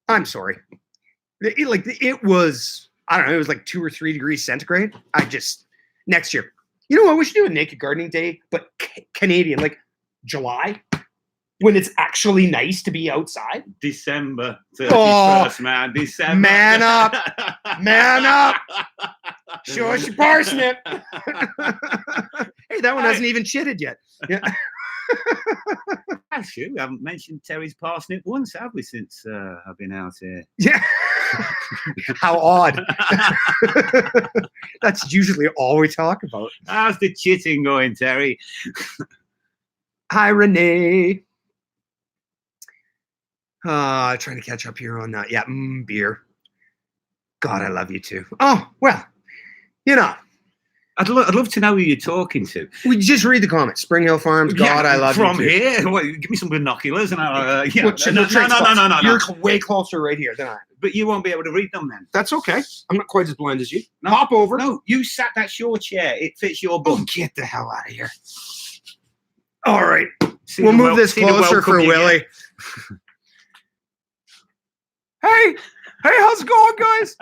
I'm sorry. It was, I don't know, it was like 2 or 3 degrees centigrade. Next year, you know what? We should do a naked gardening day, but Canadian, like July. When it's actually nice to be outside. December 31st, man. December. Man up. Man up. Show us your parsnip. Hey, that one hasn't even chitted yet. Yeah. Actually, we haven't mentioned Terry's parsnip once, have we, since I've been out here? Yeah. How odd. That's usually all we talk about. How's the chitting going, Terry? Hi, Renee. Trying to catch up here on that. Yeah, beer. God, I love you too. Oh, well, you know. I'd love to know who you're talking to. We just read the comments. Spring Hill Farms, God, I love you from here? What, give me some binoculars and I'll... No. You're way closer right here than I am. But you won't be able to read them then. That's okay. I'm not quite as blind as you. No, Hop over. No, you sat. That's your chair. It fits your Oh, bum. get the hell out of here. All right. See We'll the move this see the closer welcome for you Willie. get. Hey, how's it going, guys?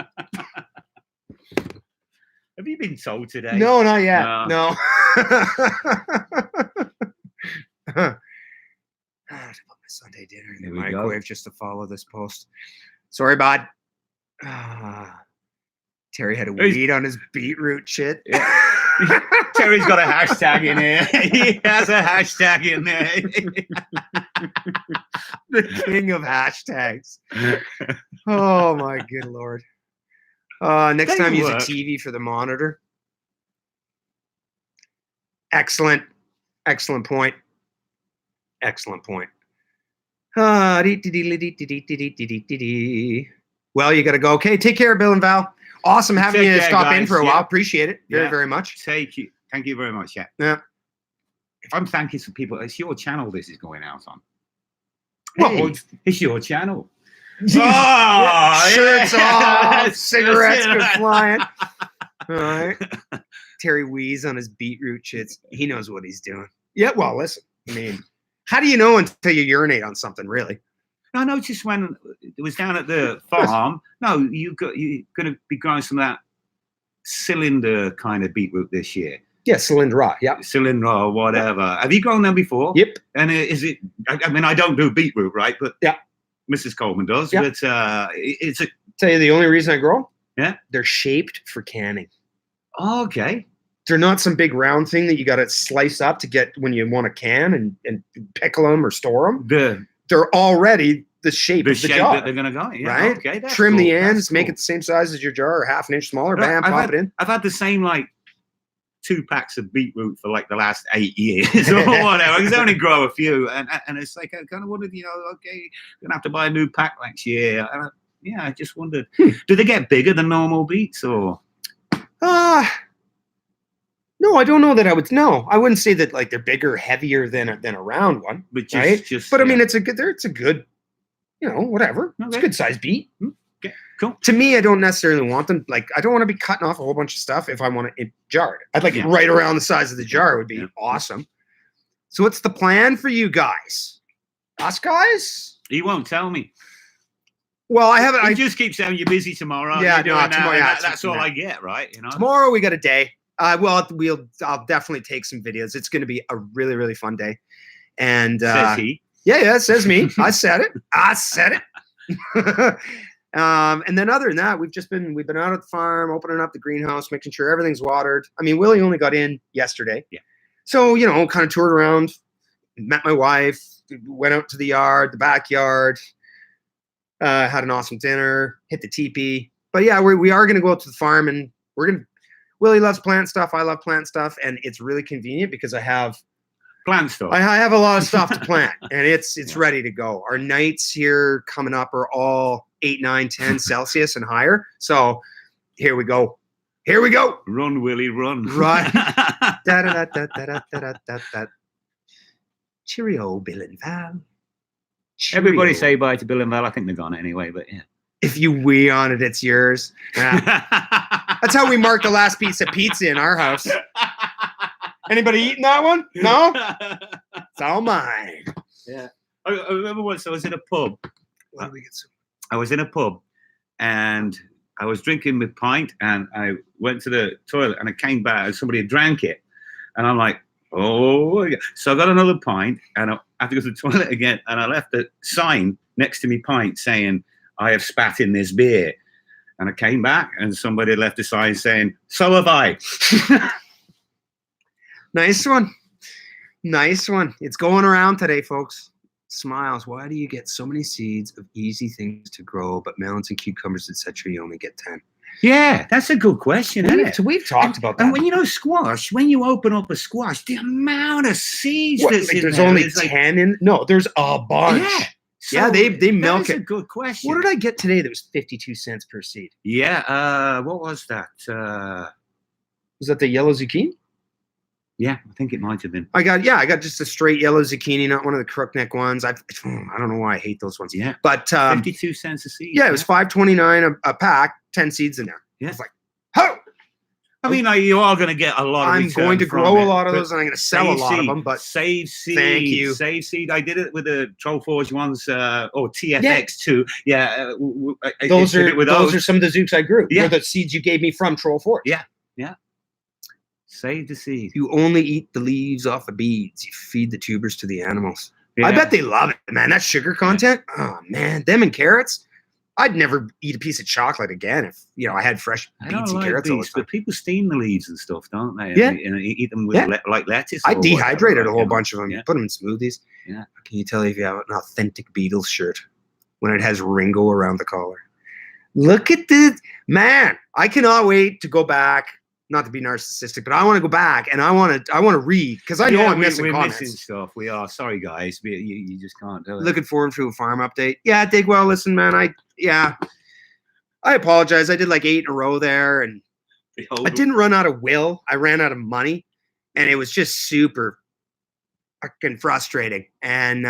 Have you been told today? No, not yet. No. I have to put my Sunday dinner in the There we microwave just to follow this post. Sorry, bud. Terry had a weed on his beetroot shit. Yeah. Terry's got a hashtag in here. He has a hashtag in there. The king of hashtags. Oh my good lord. Next time use a TV for the monitor. Excellent point. Well, you gotta go. Okay, take care, Bill and Val. Awesome having you stop in for a while. Appreciate it very much. Thank you very much. Yeah. If I'm thanking some people, it's your channel this is going out on. Well, Hey, it's your channel. Shirts off, cigarettes go flying. All right. Terry wheeze on his beetroot shits. He knows what he's doing. Yeah, well, listen. I mean, how do you know until you urinate on something, really? I noticed when it was down at the farm. No, you're going to be growing some of that cylinder kind of beetroot this year. Yeah, cylinder, yeah. Cylinder or whatever. Yep. Have you grown them before? Yep. And is it? I mean, I don't do beetroot, right? But yeah, Mrs. Coleman does. Yeah. But it's a. Tell you the only reason I grow. Yeah. They're shaped for canning. Oh, okay. They're not some big round thing that you got to slice up to get when you want to can and pickle them or store them. They're already the shape of the jar that they're going to go in. Yeah, right? Okay, Trim the ends, make it the same size as your jar, or half an inch smaller. Bam, pop it in. I've had the same 2 packs of beetroot for the last 8 years or whatever. I can only grow a few, and it's I kind of wondered, okay, gonna have to buy a new pack next year. I just wondered, do they get bigger than normal beets or? No, I don't know that I would. No, I wouldn't say that they're bigger, heavier than a round one. But I mean, it's a good, whatever. Okay. It's a good size beet. Okay, cool. To me, I don't necessarily want them. I don't want to be cutting off a whole bunch of stuff if I want it jarred. I'd like it right around the size of the jar. Would be awesome. So what's the plan for you guys? Us guys? You won't tell me. Well, I haven't. I just keep saying you're busy tomorrow. Yeah, no, tomorrow. That's all I get, right? Tomorrow we got a day. I'll definitely take some videos. It's going to be a really, really fun day. And says he. Yeah, it says me. I said it. And then other than that, we've been out at the farm, opening up the greenhouse, making sure everything's watered. I mean, Willie only got in yesterday. Yeah. So, kind of toured around, met my wife, went out to the yard, the backyard, had an awesome dinner, hit the teepee. But yeah, we are going to go out to the farm, and Willie loves plant stuff. I love plant stuff. And it's really convenient because I have plant stuff. I have a lot of stuff to plant, and it's ready to go. Our nights here coming up are all 8, 9, 10 Celsius and higher. So here we go. Run, Willie, run. Right. Cheerio, Bill and Val. Cheerio. Everybody say bye to Bill and Val. I think they're gone anyway, but yeah. If you wee on it, it's yours. Yeah. That's how we mark the last piece of pizza in our house. Anybody eating that one? No? It's all mine. Yeah. I remember once I was in a pub. Why do we get so? I was in a pub and I was drinking my pint and I went to the toilet and I came back and somebody had drank it. And I'm like, oh. So I got another pint and I had to go to the toilet again. And I left a sign next to me pint saying, I have spat in this beer. And I came back and somebody left a sign saying, so have I. Nice one. It's going around today, folks. Smiles. Why do you get so many seeds of easy things to grow, but melons and cucumbers, etc., you only get 10? Yeah, that's a good question, isn't it? We've talked about that. And when squash, when you open up a squash, the amount of seeds that's in there's there. There's only 10 in. No, there's a bunch. Yeah. So yeah, they milk that's it. A good question. What did I get today that was 52 cents per seed? Yeah. What was that? Was that the yellow zucchini? Yeah, I think it might have been. I got just a straight yellow zucchini, not one of the crook neck ones. I don't know why I hate those ones. Yeah, but 52 cents a seed. Yeah, it was $5.29 a pack, 10 seeds in there. Yeah, I was like, oh. I mean, like, you are going to get a lot of. I'm going to grow a lot of those, and I'm going to sell a lot of them. But save seed, thank you. Save seed. I did it with the Troll Forge ones, or TFX2. Yeah, those are some of the Zooks I grew. Yeah, they're the seeds you gave me from Troll Forge. Yeah. Save the seed. You only eat the leaves off the beads. You feed the tubers to the animals. Yeah. I bet they love it, man. That sugar content. Oh man, them and carrots. I'd never eat a piece of chocolate again if I had fresh beets and carrots all the time. But people steam the leaves and stuff, don't they? Yeah, and eat them with like lettuce. I dehydrated a whole bunch of them. Yeah. Put them in smoothies. Yeah. Can you tell if you have an authentic Beatles shirt when it has Ringo around the collar? Look at this, man. I cannot wait to go back. Not to be narcissistic, but I want to go back and I want to read because I know I'm missing comments. Missing stuff. We are sorry, guys. You just can't do it. Looking forward to a farm update. Yeah, Digwell. Listen, man. I apologize. I did like 8 in a row there, and I didn't run out of will. I ran out of money, and it was just super fucking frustrating. And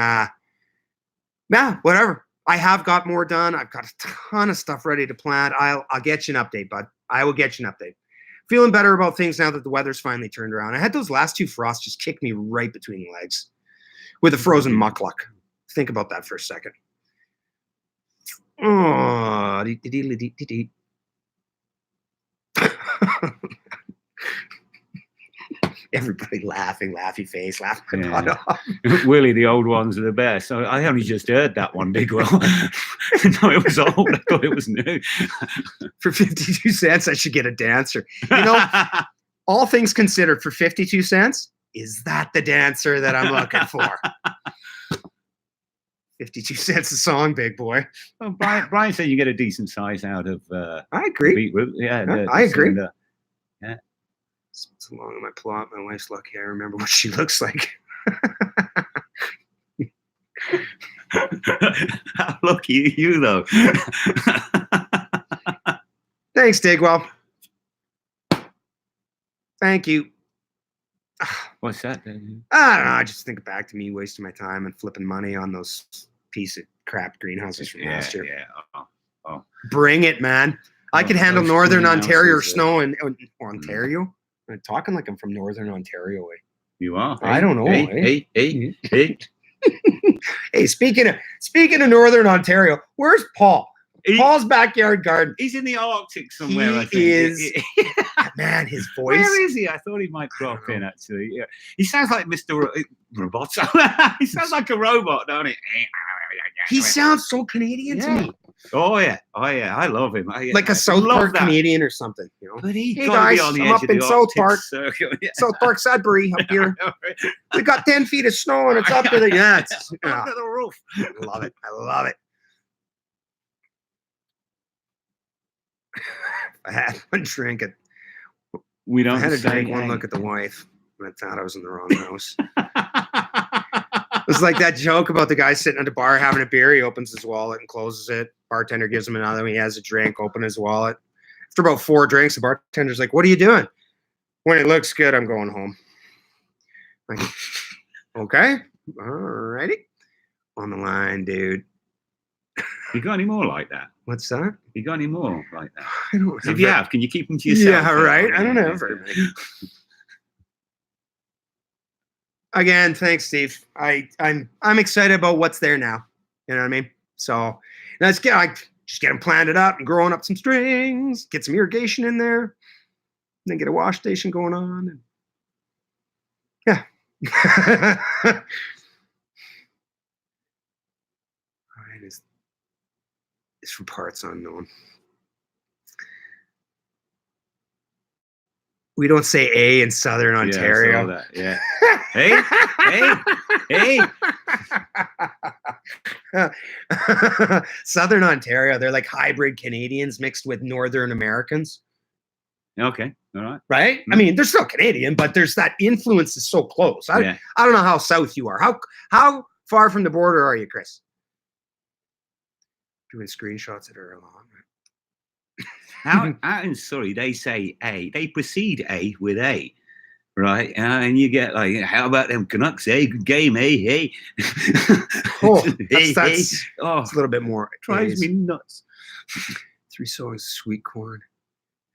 whatever. I have got more done. I've got a ton of stuff ready to plant. I'll get you an update, bud. I will get you an update. Feeling better about things now that the weather's finally turned around. I had those last 2 frosts just kick me right between the legs with a frozen muckluck. Think about that for a second. Oh, everybody laughing, laughy face, laughing. Yeah. Willie, the old ones are the best. I only just heard that one, Digwell. No, it was old. I thought it was new. For 52 cents, I should get a dancer. All things considered, for 52 cents, is that the dancer that I'm looking for? 52 cents a song, big boy. Well, Brian said you get a decent size out of. I agree. I agree. Yeah. It's along in my plot. My wife's lucky I remember what she looks like. How lucky are you, though? Thanks, Digwell. Thank you. What's that? I don't know. I just think back to me wasting my time and flipping money on those piece of crap greenhouses from last year. Yeah. Oh. Bring it, man. I could handle Northern Ontario or snow in Ontario. I'm talking like I'm from Northern Ontario. You are? I don't know. Hey. Hey, speaking of Northern Ontario, where's Paul? Paul's backyard garden. He's in the Arctic somewhere, I think. He is. Man, his voice. Where is he? I thought he might drop in, actually. Yeah. He sounds like Mr. Robot. He sounds like a robot, don't he? He sounds so Canadian to me. Oh yeah. I love him. Like a South Park Canadian or something, But hey guys, I'm up in South Park. Yeah. South Park, Sudbury, up here. We got 10 feet of snow and it's up to the up to the roof. I love it. I love it. I had one drink at. We don't. I had a drink. One look at the wife. And I thought I was in the wrong house. It was like that joke about the guy sitting at the bar having a beer. He opens his wallet and closes it. Bartender gives him another. He has a drink. Open his wallet. After about 4 drinks, the bartender's like, "What are you doing?" "When it looks good, I'm going home." Like, okay, all righty. On the line, dude. You got any more like that? What's that? You got any more like that? I don't. If you have, can you keep them to yourself? Yeah, right. I don't have very many. Again, thanks, Steve. I'm excited about what's there now. You know what I mean? So let's just get them planted up and growing up some strings, get some irrigation in there, and then get a wash station going on. And yeah. All right, it's from parts unknown. We don't say A in Southern Ontario. Yeah. Hey. Southern Ontario, they're like hybrid Canadians mixed with Northern Americans. Okay. All right. Right? I mean, they're still Canadian, but there's that influence is so close. I don't know how south you are. How far from the border are you, Chris? Doing screenshots that are long. Out in Surrey, they say A. They precede A with A. right? And you get like, how about them Canucks? Hey, good game, hey. Oh, hey, that's oh, it's a little bit more. it drives me nuts. 3 songs of sweet corn,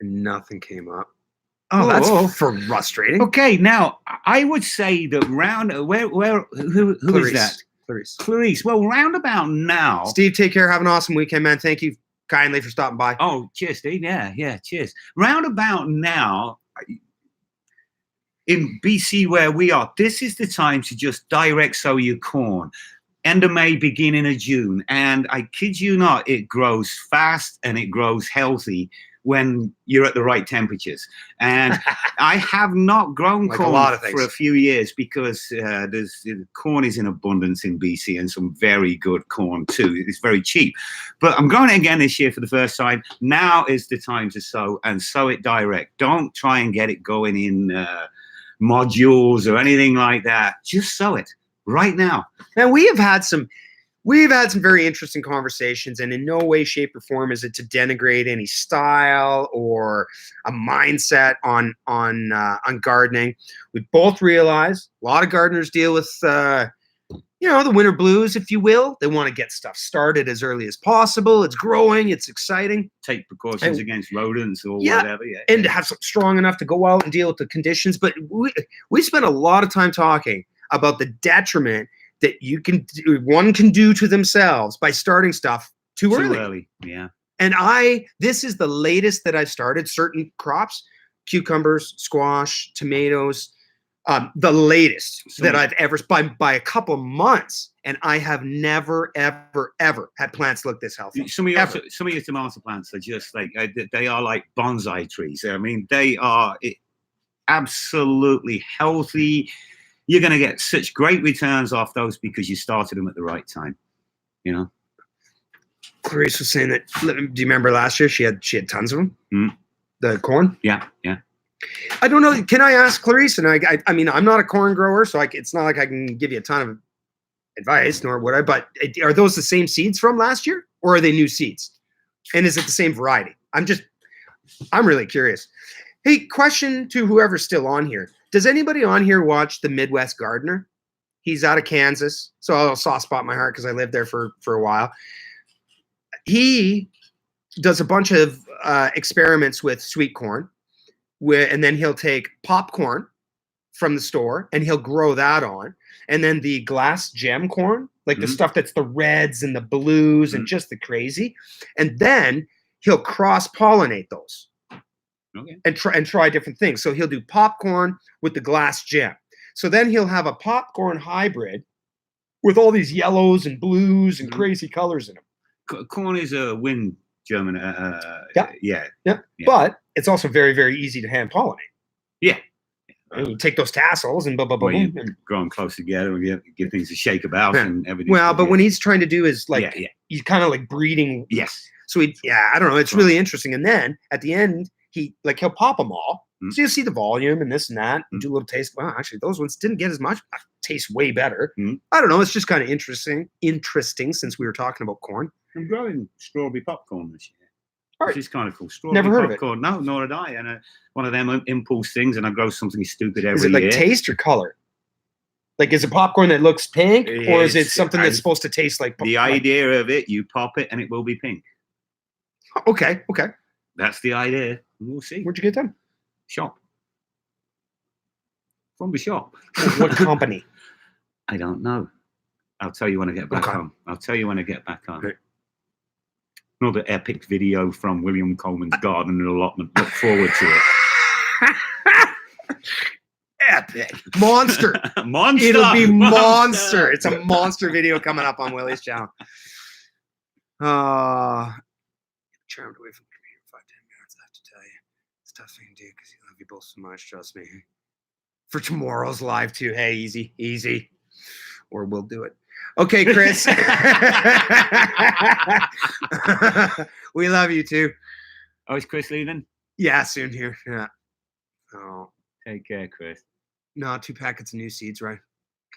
and nothing came up. Oh, that's frustrating. Okay, now I would say that who is that? Clarice. Well, round about now. Steve, take care. Have an awesome weekend, man. Thank you kindly for stopping by. Oh, cheers, Steve. Yeah, cheers. Round about now, in BC where we are, this is the time to just direct sow your corn. End of May, beginning of June. And I kid you not, it grows fast and it grows healthy when you're at the right temperatures. And I have not grown like corn for a few years because corn is in abundance in BC, and some very good corn too. It's very cheap. But I'm growing it again this year for the first time. Now is the time to sow, and sow it direct. Don't try and get it going in modules or anything like that. Just sow it right now. And we've had some very interesting conversations, and in no way, shape, or form is it to denigrate any style or a mindset on gardening. We both realize a lot of gardeners deal with the winter blues, if you will. They want to get stuff started as early as possible. It's growing, it's exciting. Take precautions against rodents or whatever. Yeah, and to have something strong enough to go out and deal with the conditions. But we spent a lot of time talking about the detriment that one can do to themselves by starting stuff too early. Yeah. And this is the latest that I've started certain crops, cucumbers, squash, tomatoes, the latest that I've ever by a couple of months. And I have never, ever, ever had plants look this healthy. Some of your tomato plants are just like, they are like bonsai trees. I mean, they are absolutely healthy. You're going to get such great returns off those because you started them at the right time, Clarice was saying that. Do you remember last year she had tons of them? Mm. The corn. Yeah. I don't know. Can I ask Clarice? And I mean, I'm not a corn grower, so it's not like I can give you a ton of advice, nor would I. But are those the same seeds from last year, or are they new seeds? And is it the same variety? I'm really curious. Hey, question to whoever's still on here. Does anybody on here watch The Midwest Gardener? He's out of Kansas, so a soft spot in my heart because I lived there for a while. He does a bunch of experiments with sweet corn, and then he'll take popcorn from the store and he'll grow that on, and then the glass gem corn, like the stuff that's the reds and the blues and just the crazy, and then he'll cross-pollinate those. Okay. And try different things. So he'll do popcorn with the glass gem. So then he'll have a popcorn hybrid with all these yellows and blues and crazy colors in them. Corn is a wind germin. Yeah. But it's also very, very easy to hand pollinate. Yeah. You take those tassels and and grow them close together and give things a shake about and everything. Well, but when he's trying to do is he's kind of like breeding. Yes. So I don't know. It's really interesting. And then at the end, he'll pop them all. So you'll see the volume and this and that, and do a little taste. Wow, actually, those ones didn't get as much. Taste way better. I don't know. It's just kind of interesting since we were talking about corn. I'm growing strawberry popcorn this year. Which is kind of cool. Strawberry Never heard popcorn. Of it. No, nor had I. And one of them impulse things, and I grow something stupid every year. Is it like year. Taste or color? Like, is it popcorn that looks pink, or is it something that's supposed to taste like popcorn? The idea of it, you pop it and it will be pink. Okay. That's the idea. We'll see. Where'd you get them? Shop. From the shop. What company? I don't know. I'll tell you when I get back home. Okay. Another epic video from William Coleman's garden and allotment. Look forward to it. Epic. Monster. It'll be monster. It's a monster video coming up on Willie's channel. Charmed away from the computer 5-10 minutes, I have to tell you. It's tough thing to do because you love you both so much, trust me. For tomorrow's live too. Hey, easy. Or we'll do it. Okay, Chris. We love you too. Oh, is Chris leaving? Yeah, soon here. Yeah. Oh. Take care, Chris. No, 2 packets of new seeds, right?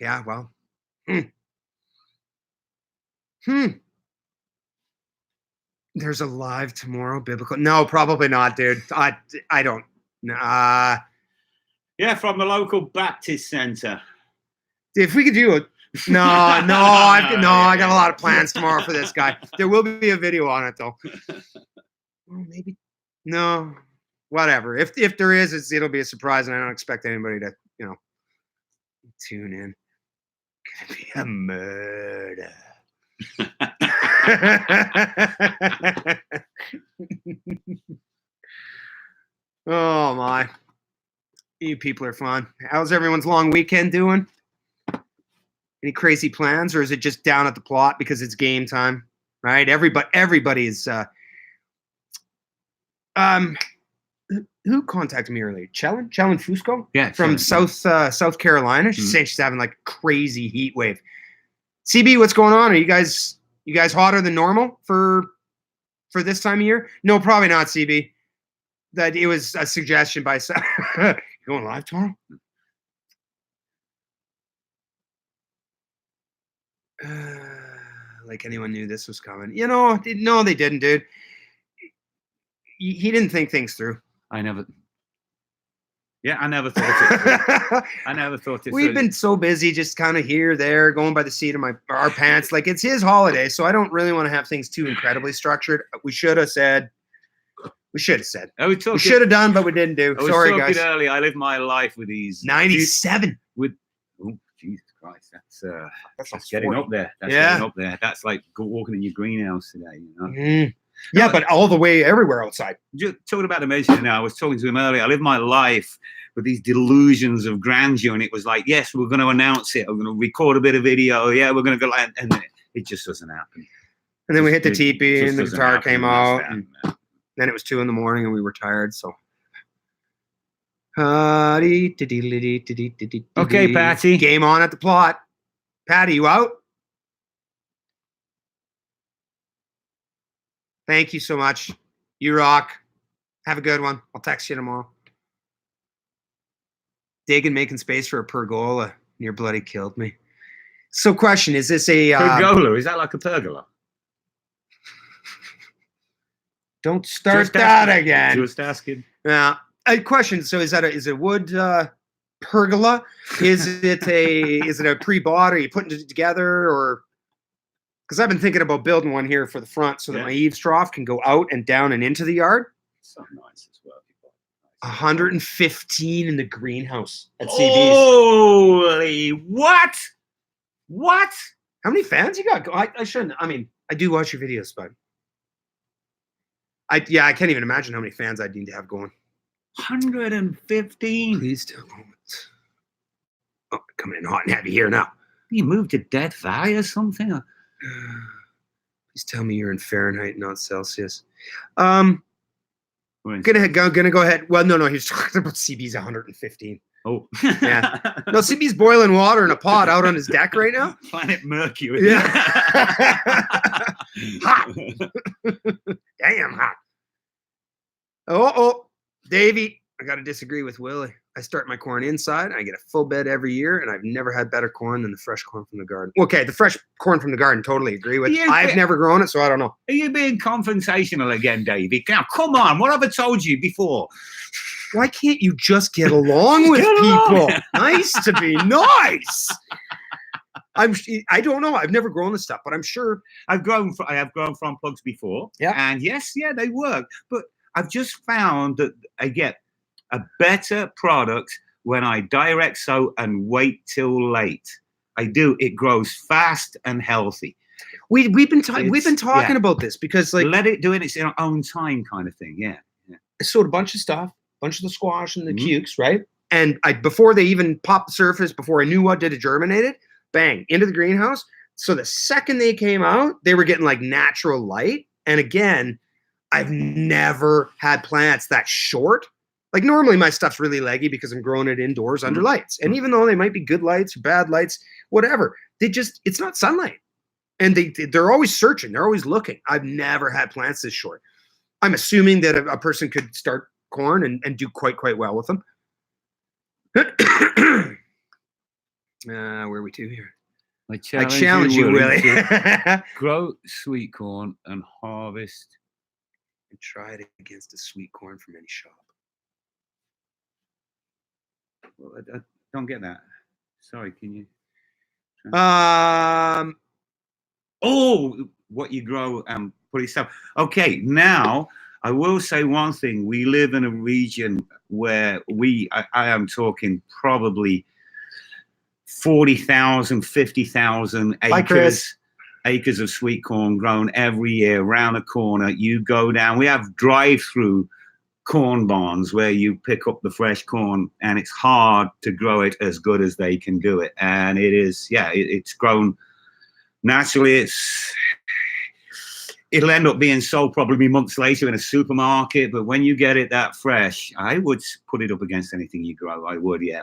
Yeah, well. There's a live tomorrow, biblical. No, probably not, dude. I don't. Yeah, from the local Baptist center. If we could do it. No, I got a lot of plans tomorrow for this guy. There will be a video on it though. Well, maybe. No, whatever. If there is, it'll be a surprise, and I don't expect anybody to, tune in. Gonna be a murder. Oh my. You people are fun. How's everyone's long weekend doing? Any crazy plans, or is it just down at the plot because it's game time? Right? Everybody's who contacted me earlier? Chellen Fusco? Yeah. From South Carolina. She's saying she's having like crazy heat wave. CB, what's going on? Are you guys hotter than normal for this time of year? No, probably not, CB. That it was a suggestion by you going live tomorrow? Like anyone knew this was coming. No, they didn't, dude. He didn't think things through. I never thought it. I never thought it. We've been so busy, just kind of here, there, going by the seat of our pants. Like, it's his holiday, so I don't really want to have things too incredibly structured. We should have said. We should have done, but we didn't do. Sorry, guys. Early. I live my life with these 97. Oh, Jesus Christ, that's getting up there. That's getting up there. That's like walking in your greenhouse today. Yeah, but all the way everywhere outside. Just talking about the measure now, I was talking to him earlier. I live my life with these delusions of grandeur, and it was like, yes, we're going to announce it. We're going to record a bit of video. Yeah, we're going to go, and it just doesn't happen. And then we hit the teepee, and the guitar came out. Then it was 2 a.m, and we were tired. So, okay, Patty. Game on at the plot. Patty, you out? Thank you so much. You rock. Have a good one. I'll text you tomorrow. Digging, making space for a pergola. Near bloody killed me. So, question: is this a pergola? Is that like a pergola? Don't start that again. Just asking. Yeah. A question. So, is it wood pergola? Is it a pre-bought? Are you putting it together, or? Because I've been thinking about building one here for the front so that my eaves trough can go out and down and into the yard. So nice as well. 115 in the greenhouse at CB's. Holy what? What? How many fans you got? I shouldn't. I mean, I do watch your videos, but I can't even imagine how many fans I'd need to have going. 115. Please don't. Oh, coming in hot and heavy here now. You moved to Death Valley or something? Please tell me you're in Fahrenheit, not Celsius. Gonna go ahead. Well, no, he's talking about CB's 115. Oh, yeah. No, CB's boiling water in a pot out on his deck right now. Planet Mercury. Yeah. Hot. Damn hot. Oh, Davey, I got to disagree with Willie. I start my corn inside. I get a full bed every year, and I've never had better corn than the fresh corn from the garden. Okay, the fresh corn from the garden, totally agree with. I've never grown it, so I don't know. Are you being confrontational again, Davey? Now, come on. What have I told you before? Why can't you just get along with people? Nice to be nice. I don't know. I've never grown this stuff, but I'm sure I have grown front plugs before. Yeah. And yes, they work. But I've just found that I get a better product when I direct sow and wait till late. I do. It grows fast and healthy. We've been talking about this because let it do it in its own time, kind of thing. Yeah. I sowed a bunch of stuff, bunch of the squash and the cukes, right? And before they even popped the surface, before I knew what did it germinated, bang, into the greenhouse. So the second they came out, they were getting like natural light. And again, I've never had plants that short. Like normally my stuff's really leggy because I'm growing it indoors under lights. And even though they might be good lights or bad lights, whatever, it's not sunlight. And they're always searching. They're always looking. I've never had plants this short. I'm assuming that a person could start corn and do quite well with them. Where are we to here? I challenge you, Willie. Grow sweet corn and harvest. And try it against a sweet corn from any shop. I don't get that. Sorry, can you? Oh, what you grow and put it stuff. Okay, now I will say one thing. We live in a region where I am talking probably 40,000, 50,000 acres of sweet corn grown every year around the corner. You go down, we have drive-through corn barns where you pick up the fresh corn, and it's hard to grow it as good as they can do it. And it is, it's grown naturally. It'll end up being sold probably months later in a supermarket, but when you get it that fresh, I would put it up against anything you grow. I would, yeah.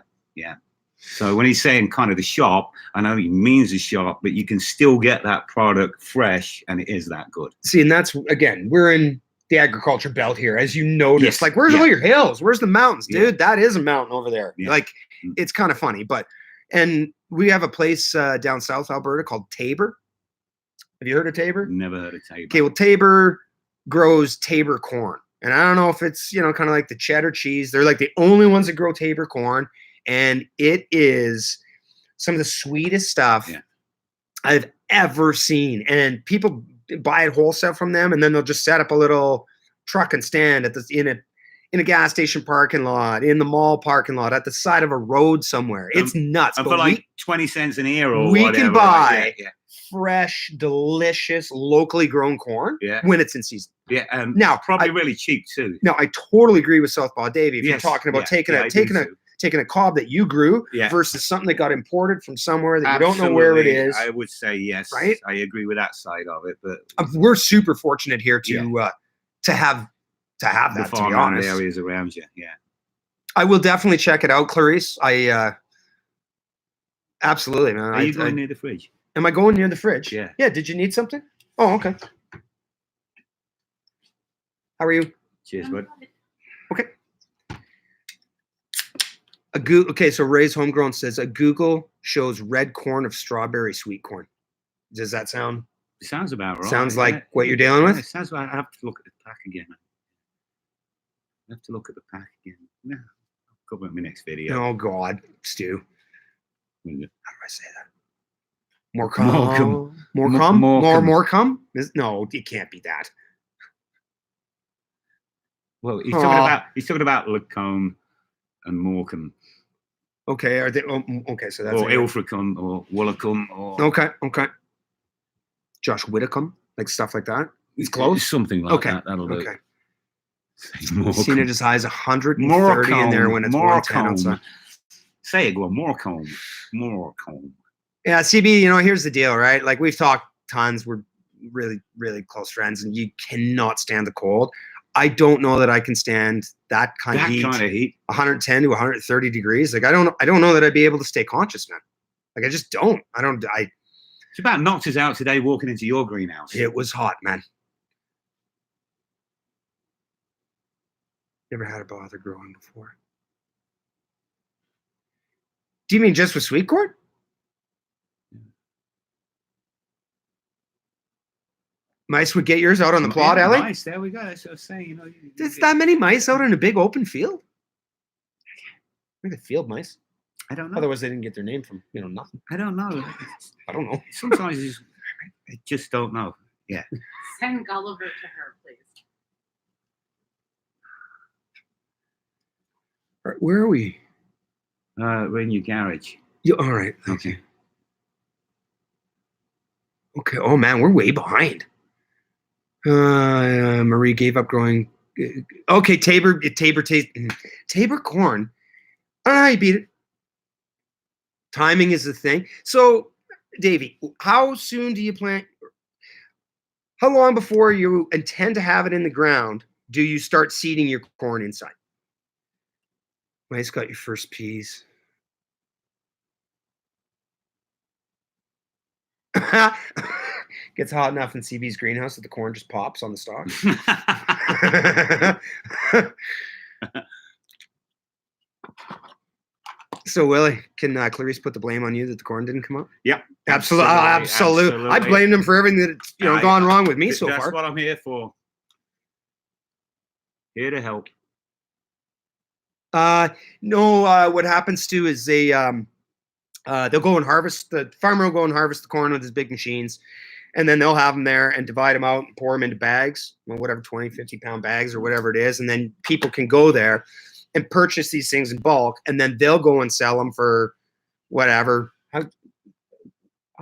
So when he's saying kind of the shop, I know he means the shop, but you can still get that product fresh, and it is that good. See, and that's, again, we're in the agriculture belt here, as you notice. Yes. Like, where's all your hills? Where's the mountains, dude? Yeah. That is a mountain over there. Yeah. Like, it's kind of funny, and we have a place down south Alberta called Tabor. Have you heard of Tabor? Never heard of Tabor. Okay, well, Tabor grows Tabor corn. And I don't know if it's, kind of like the cheddar cheese. They're like the only ones that grow Tabor corn. And it is some of the sweetest stuff I've ever seen. And people buy it wholesale from them, and then they'll just set up a little truck and stand in a gas station parking lot, in the mall parking lot, at the side of a road somewhere. It's nuts. And for like 20 cents an ear or we whatever. can buy fresh, delicious, locally grown corn when it's in season. Yeah, and now probably really cheap too. Now, I totally agree with Southpaw Davey. If you're talking about taking a cob that you grew versus something that got imported from somewhere that you don't know where it is. I would say yes. Right? I agree with that side of it. But we're super fortunate here to have that. The to be honest, areas around you. Yeah, I will definitely check it out, Clarice. Absolutely, man. Are you going near the fridge? Am I going near the fridge? Yeah. Yeah. Did you need something? Oh, okay. How are you? Cheers, bud. Okay. Okay, so Ray's Homegrown says a Google shows red corn of strawberry sweet corn. Does that sound? It sounds about right. Sounds like what you're dealing with? It sounds like I have to look at the pack again. I have to look at the pack again. No, I'll cover it in my next video. Oh God, Stu. How do I say that? More cum? No, it can't be that. Well, he's talking about Lacombe and Morecambe. Okay, are they? Okay, so that's or Ilfracombe or Woolacombe or okay. Josh Whitcomb, like stuff like that. It's close. Something like that. That'll do. Okay. Seen it as high as 130 in there when it's 110 outside. Say it, go on. Morecambe. Yeah, CB, here's the deal, right? Like, we've talked tons. We're really, really close friends, and you cannot stand the cold. I don't know that I can stand that kind of heat. 110 to 130 degrees. Like, I don't know that I'd be able to stay conscious, man. Like, I just don't. It's about knocked us out today walking into your greenhouse. It was hot, man. Never had a bother growing before. Do you mean just with sweet corn? Mice would get yours out on the plot, Ellie? Mice, there we go. That's what I was saying. There's that many mice out in a big open field? I think the field mice. I don't know. Otherwise, they didn't get their name from, nothing. I don't know. I don't know. Sometimes I just don't know. Yeah. Send Gulliver to her, please. All right, where are we? We're in your garage. All right. Okay. Okay. Oh, man, we're way behind. Marie gave up growing. Okay, Tabor corn. I don't know how you beat it. Timing is the thing. So, Davey, how soon do you plant? How long before you intend to have it in the ground do you start seeding your corn inside? Mice got your first peas. Gets hot enough in CB's greenhouse that the corn just pops on the stalk. So, Willie, can Clarice put the blame on you that the corn didn't come up? Yep. Absolutely. I blamed him for everything that's gone wrong with me so far. That's what I'm here for. Here to help. No. What happens to is they'll go and harvest. The farmer will go and harvest the corn with his big machines, and then they'll have them there and divide them out and pour them into bags, whatever 20, 50-pound bags or whatever it is, and then people can go there and purchase these things in bulk, and then they'll go and sell them for whatever.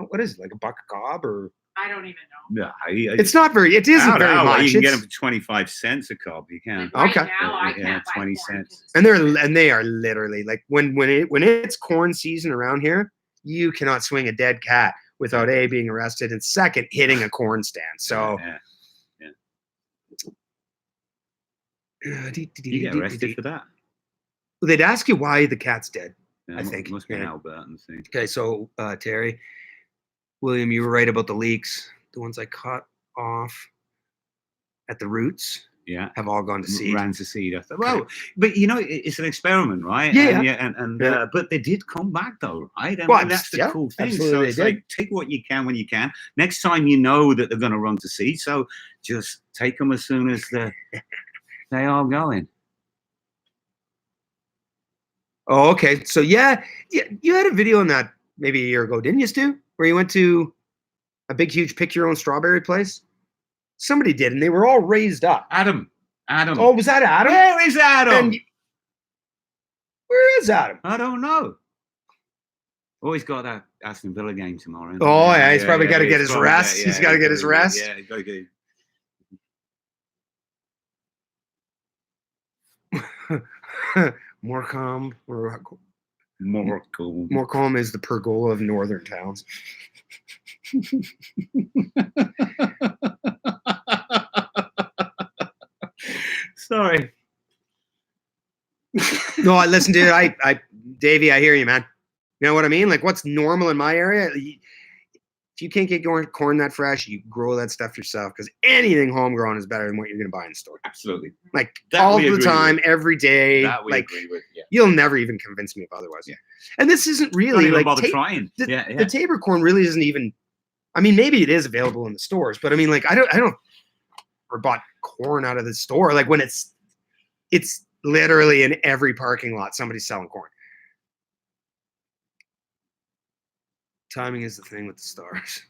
What is it, like $1 a cob or? I don't even know. No, It's not very. It isn't very much. You can get them for 25 cents a cob. You can. Like Okay. Right now, I Yeah, can't buy 20 corn cents. because And they are literally like when it's corn season around here, you cannot swing a dead cat without A, being arrested, and second, hitting a corn stand. So You get arrested for that. they'd ask you why the cat's dead. Yeah, I think. Must be an Albertan thing. Okay, so Terry, William, you were right about the leeks. The ones I cut off at the roots Yeah. have all gone to seed. Ran to seed. I thought, well, but you know, it's an experiment, right? Yeah, And but they did come back though, right? And Well, that's the yeah, cool thing. absolutely So they it's did. like take what you can when you can. Next time you know that they're going to run to seed, so just take them as soon as they are going. Oh, okay. So yeah, you had a video on that maybe a year ago, didn't you, Stu? Where you went to a big, huge pick your own strawberry place. Somebody did, and they were all raised up. Adam. Oh, was that Adam? Where is Adam? And where is Adam? I don't know. Oh, he's got that Aston Villa game tomorrow. Oh, yeah, he's probably got to get his rest. He's got to get his rest. Yeah, he's got to get. Morecambe. Morecambe. Morecambe is the pergola of northern towns. Sorry. No, listen, dude. Davey, I hear you, man. You know what I mean? Like, what's normal in my area? If you can't get corn that fresh, you grow that stuff yourself because anything homegrown is better than what you're going to buy in the store. Absolutely. Like That all we the agree time, with. every day. That we like agree with. Yeah. you'll never even convince me of otherwise. Yeah. And this isn't Don't really even like bother trying. the Tabor corn really isn't even. I mean, maybe it is available in the stores, but I mean, like I don't ever bought corn out of the store. Like when it's literally in every parking lot, somebody's selling corn. Timing is the thing with the stars.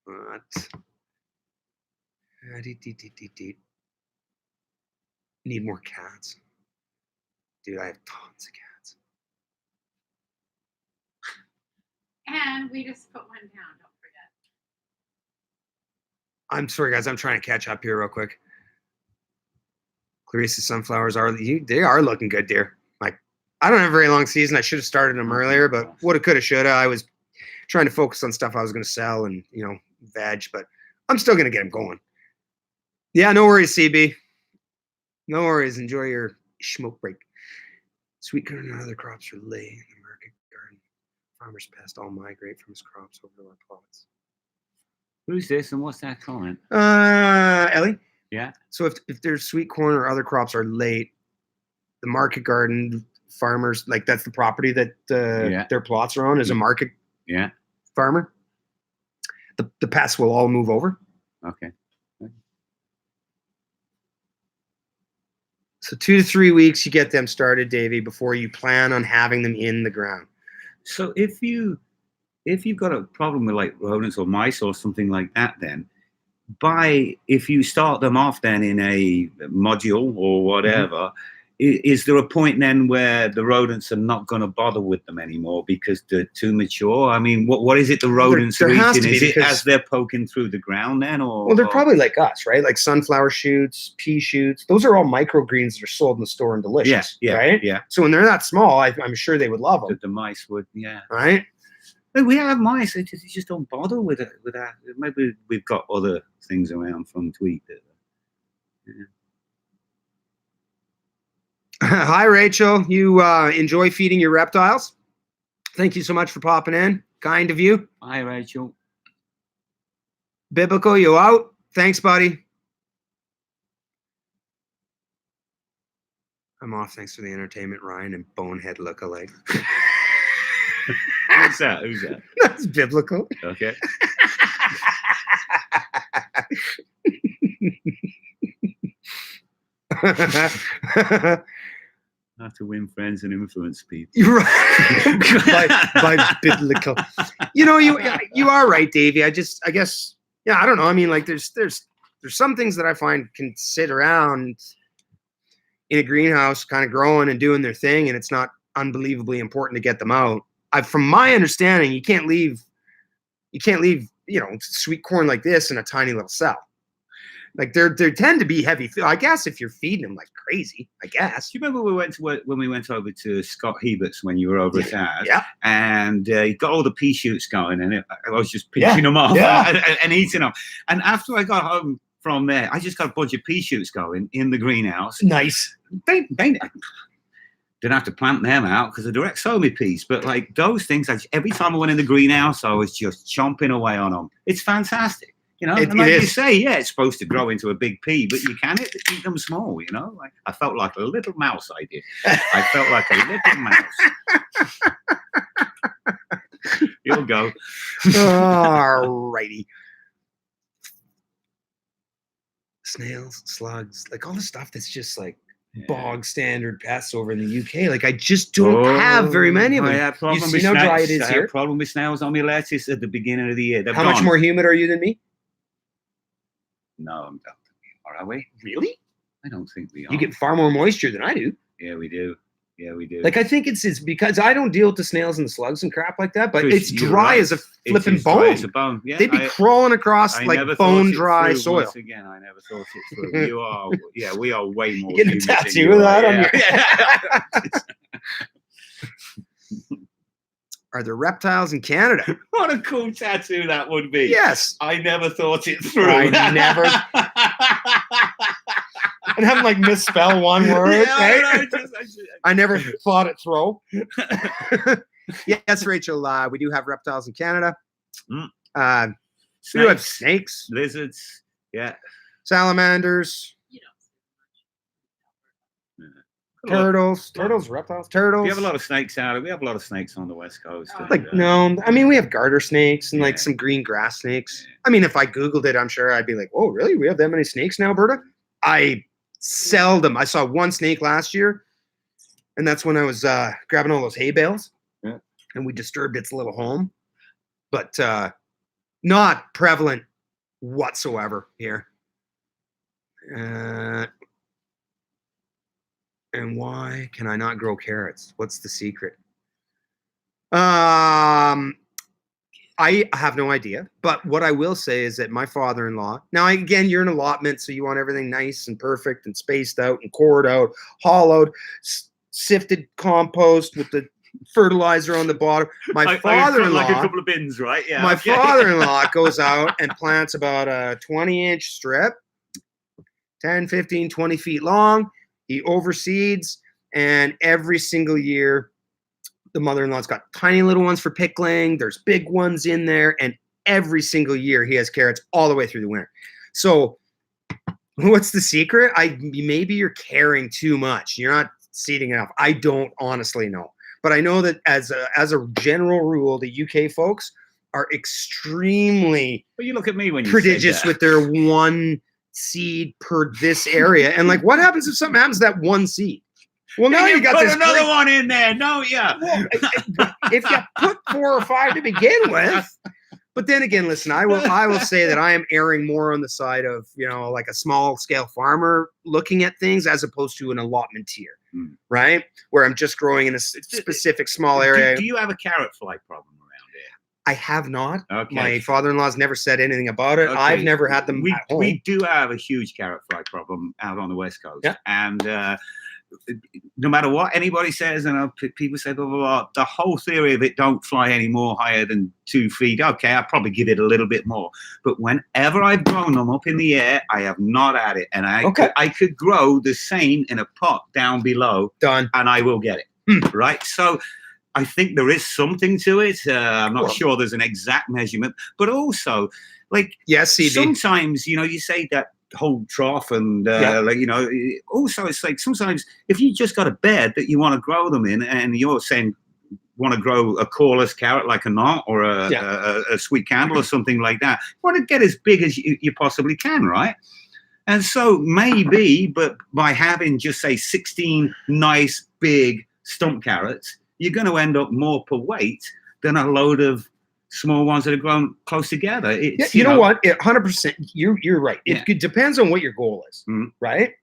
But need more cats. Dude, I have tons of cats. And we just put one down. Don't forget. I'm sorry, guys. I'm trying to catch up here real quick. Clarissa's sunflowers they are looking good, dear. Like, I don't have a very long season. I should have started them earlier, but woulda, coulda, shoulda. I was trying to focus on stuff I was going to sell and, veg, but I'm still going to get them going. Yeah, no worries, CB. No worries. Enjoy your smoke break. Sweet corn and other crops are late in the market garden. Farmer's pest all migrate from his crops over to our plots. Who's this and what's that comment? Ellie? Yeah. So if there's sweet corn or other crops are late, the market garden farmers, like that's the property that their plots are on, is a market farmer. The pests will all move over. Okay. So 2 to 3 weeks you get them started, Davey, before you plan on having them in the ground. So if you've got a problem with like rodents or mice or something like that, then if you start them off then in a module or whatever, is there a point then where the rodents are not going to bother with them anymore because they're too mature? I mean, what is it the rodents are eating? Is it as they're poking through the ground then? Well, they're probably like us, right? Like sunflower shoots, pea shoots. Those are all microgreens that are sold in the store and delicious, right? Yeah. So when they're that small, I'm sure they would love them. The mice would, Right? We have mice. They just don't bother with it. With that, maybe we've got other things around for them to eat. Hi, Rachel. You enjoy feeding your reptiles? Thank you so much for popping in. Kind of you. Hi, Rachel. Biblical, you out? Thanks, buddy. I'm off. Thanks for the entertainment, Ryan and Bonehead lookalike. Who's that? Who's that? That's biblical. Okay. How to win friends and influence people. You're right. by biblical. You are right, Davey. I guess, I don't know. I mean, like there's some things that I find can sit around in a greenhouse kind of growing and doing their thing, and it's not unbelievably important to get them out. From my understanding, you can't leave, sweet corn like this in a tiny little cell. Like there tend to be heavy. I guess if you're feeding them like crazy, I guess. Do you remember when we went over to Scott Hebert's when you were over at ours? Yeah. And he got all the pea shoots going, and I was just pinching them off and eating them. And after I got home from there, I just got a bunch of pea shoots going in the greenhouse. Nice. They didn't have to plant them out because I direct sow me peas. But like those things, every time I went in the greenhouse, I was just chomping away on them. It's fantastic. And like you say, it's supposed to grow into a big pea, but you can eat them small, Like, I felt like a little mouse, I did. I felt like a little mouse. You'll go. All righty. Snails, slugs, like all the stuff that's just like bog standard pests over in the UK. Like I just don't have very many of them. You see how dry it is here? I had a problem with snails on my lettuce at the beginning of the year. How much more humid are you than me? No, are we? Really? I don't think we are. You get far more moisture than I do. Yeah, we do. Like I think it's because I don't deal with the snails and the slugs and crap like that, but it's dry as a flipping bone. Dry as a bone. Yeah, they'd be crawling across like bone dry soil. Once again, I never thought it through. You are, we are way more. You get a tattoo of that on your. Are there reptiles in Canada? What a cool tattoo that would be. Yes. I never thought it through. I never. And having like misspell one word. Yeah, right? I never thought it through. Yes, Rachel. We do have reptiles in Canada. We do have snakes, lizards, salamanders. Turtles, reptiles, turtles. We have a lot of snakes out. We have a lot of snakes on the West Coast. No, I mean we have garter snakes and like some green grass snakes. Yeah. I mean, if I Googled it, I'm sure I'd be like, "Oh, really? We have that many snakes in Alberta?" I saw one snake last year, and that's when I was grabbing all those hay bales, and we disturbed its little home, but not prevalent whatsoever here. And why can I not grow carrots? What's the secret? I have no idea. But what I will say is that my father-in-law, now again, you're an allotment, so you want everything nice and perfect and spaced out and cored out, hollowed, sifted compost with the fertilizer on the bottom. My father-in-law, like a couple of bins, right? Yeah. My father-in-law goes out and plants about a 20-inch strip, 10, 15, 20 feet long. He overseeds, and every single year, the mother-in-law's got tiny little ones for pickling. There's big ones in there, and every single year he has carrots all the way through the winter. So what's the secret? Maybe you're caring too much. You're not seeding enough. I don't honestly know. But I know that as a general rule, the UK folks are extremely you look at me when you prodigious with their one seed per this area. And like, what happens if something happens to that one seed? Well, now you got put this another one in there. No, well, if you put 4 or 5 to begin with. But then again, listen, I will say that I am erring more on the side of, like a small scale farmer looking at things as opposed to an allotmenteer, right? Where I'm just growing in a specific small area. Do you have a carrot fly problem around here? I have not. Okay. My father-in-law's never said anything about it. Okay. I've never had them at home. We do have a huge carrot fly problem out on the West Coast. Yeah. And no matter what anybody says, and people say, blah, blah, blah, the whole theory of it don't fly any more higher than 2 feet. Okay, I'll probably give it a little bit more. But whenever I've grown them up in the air, I have not had it. And I could grow the same in a pot down below. Done. And I will get it. Right? So I think there is something to it. I'm not sure there's an exact measurement. But also, like, yes, sometimes, you say that whole trough and also it's like sometimes if you just got a bed that you want to grow them in and you're saying want to grow a coreless carrot like a knot or a sweet candle or something like that, you want to get as big as you possibly can, right? And so maybe, but by having just say 16 nice big stump carrots, you're going to end up more per weight than a load of small ones that are grown close together. It's, you know what? 100%. You're right. Yeah. It depends on what your goal is, Mhm. right?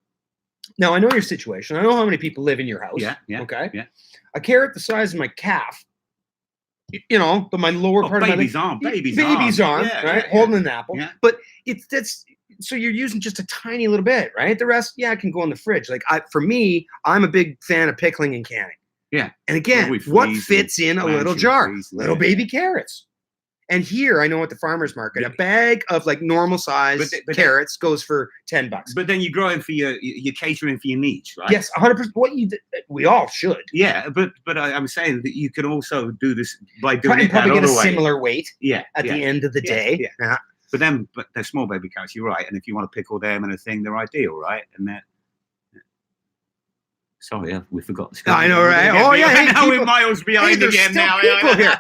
Now, I know your situation. I know how many people live in your house. Yeah. Okay. Yeah. A carrot the size of my calf, but my lower part of my baby's leg, arm, baby's arm, Yeah, right? yeah, Holding an apple. yeah. But so you're using just a tiny little bit, right? The rest, I can go in the fridge. Like for me, I'm a big fan of pickling and canning. Yeah. And again, we what freeze fits in a blanch little and jar? freeze, Little yeah, baby carrots. And here, I know at the farmer's market, a bag of like normal size carrots goes for $10. But then you're growing for you're catering for your niche, right? Yes, 100%. We all should. Yeah, but I'm saying that you can also do this by doing it probably that get a other way. similar weight. Yeah, at the end of the day. Yeah. But they're small baby carrots. You're right. And if you want to pickle them and a thing, they're ideal, right? And that. Sorry, we forgot the schedule. I know, right? Oh yeah, hey, now we're miles behind there's again. still Now people here.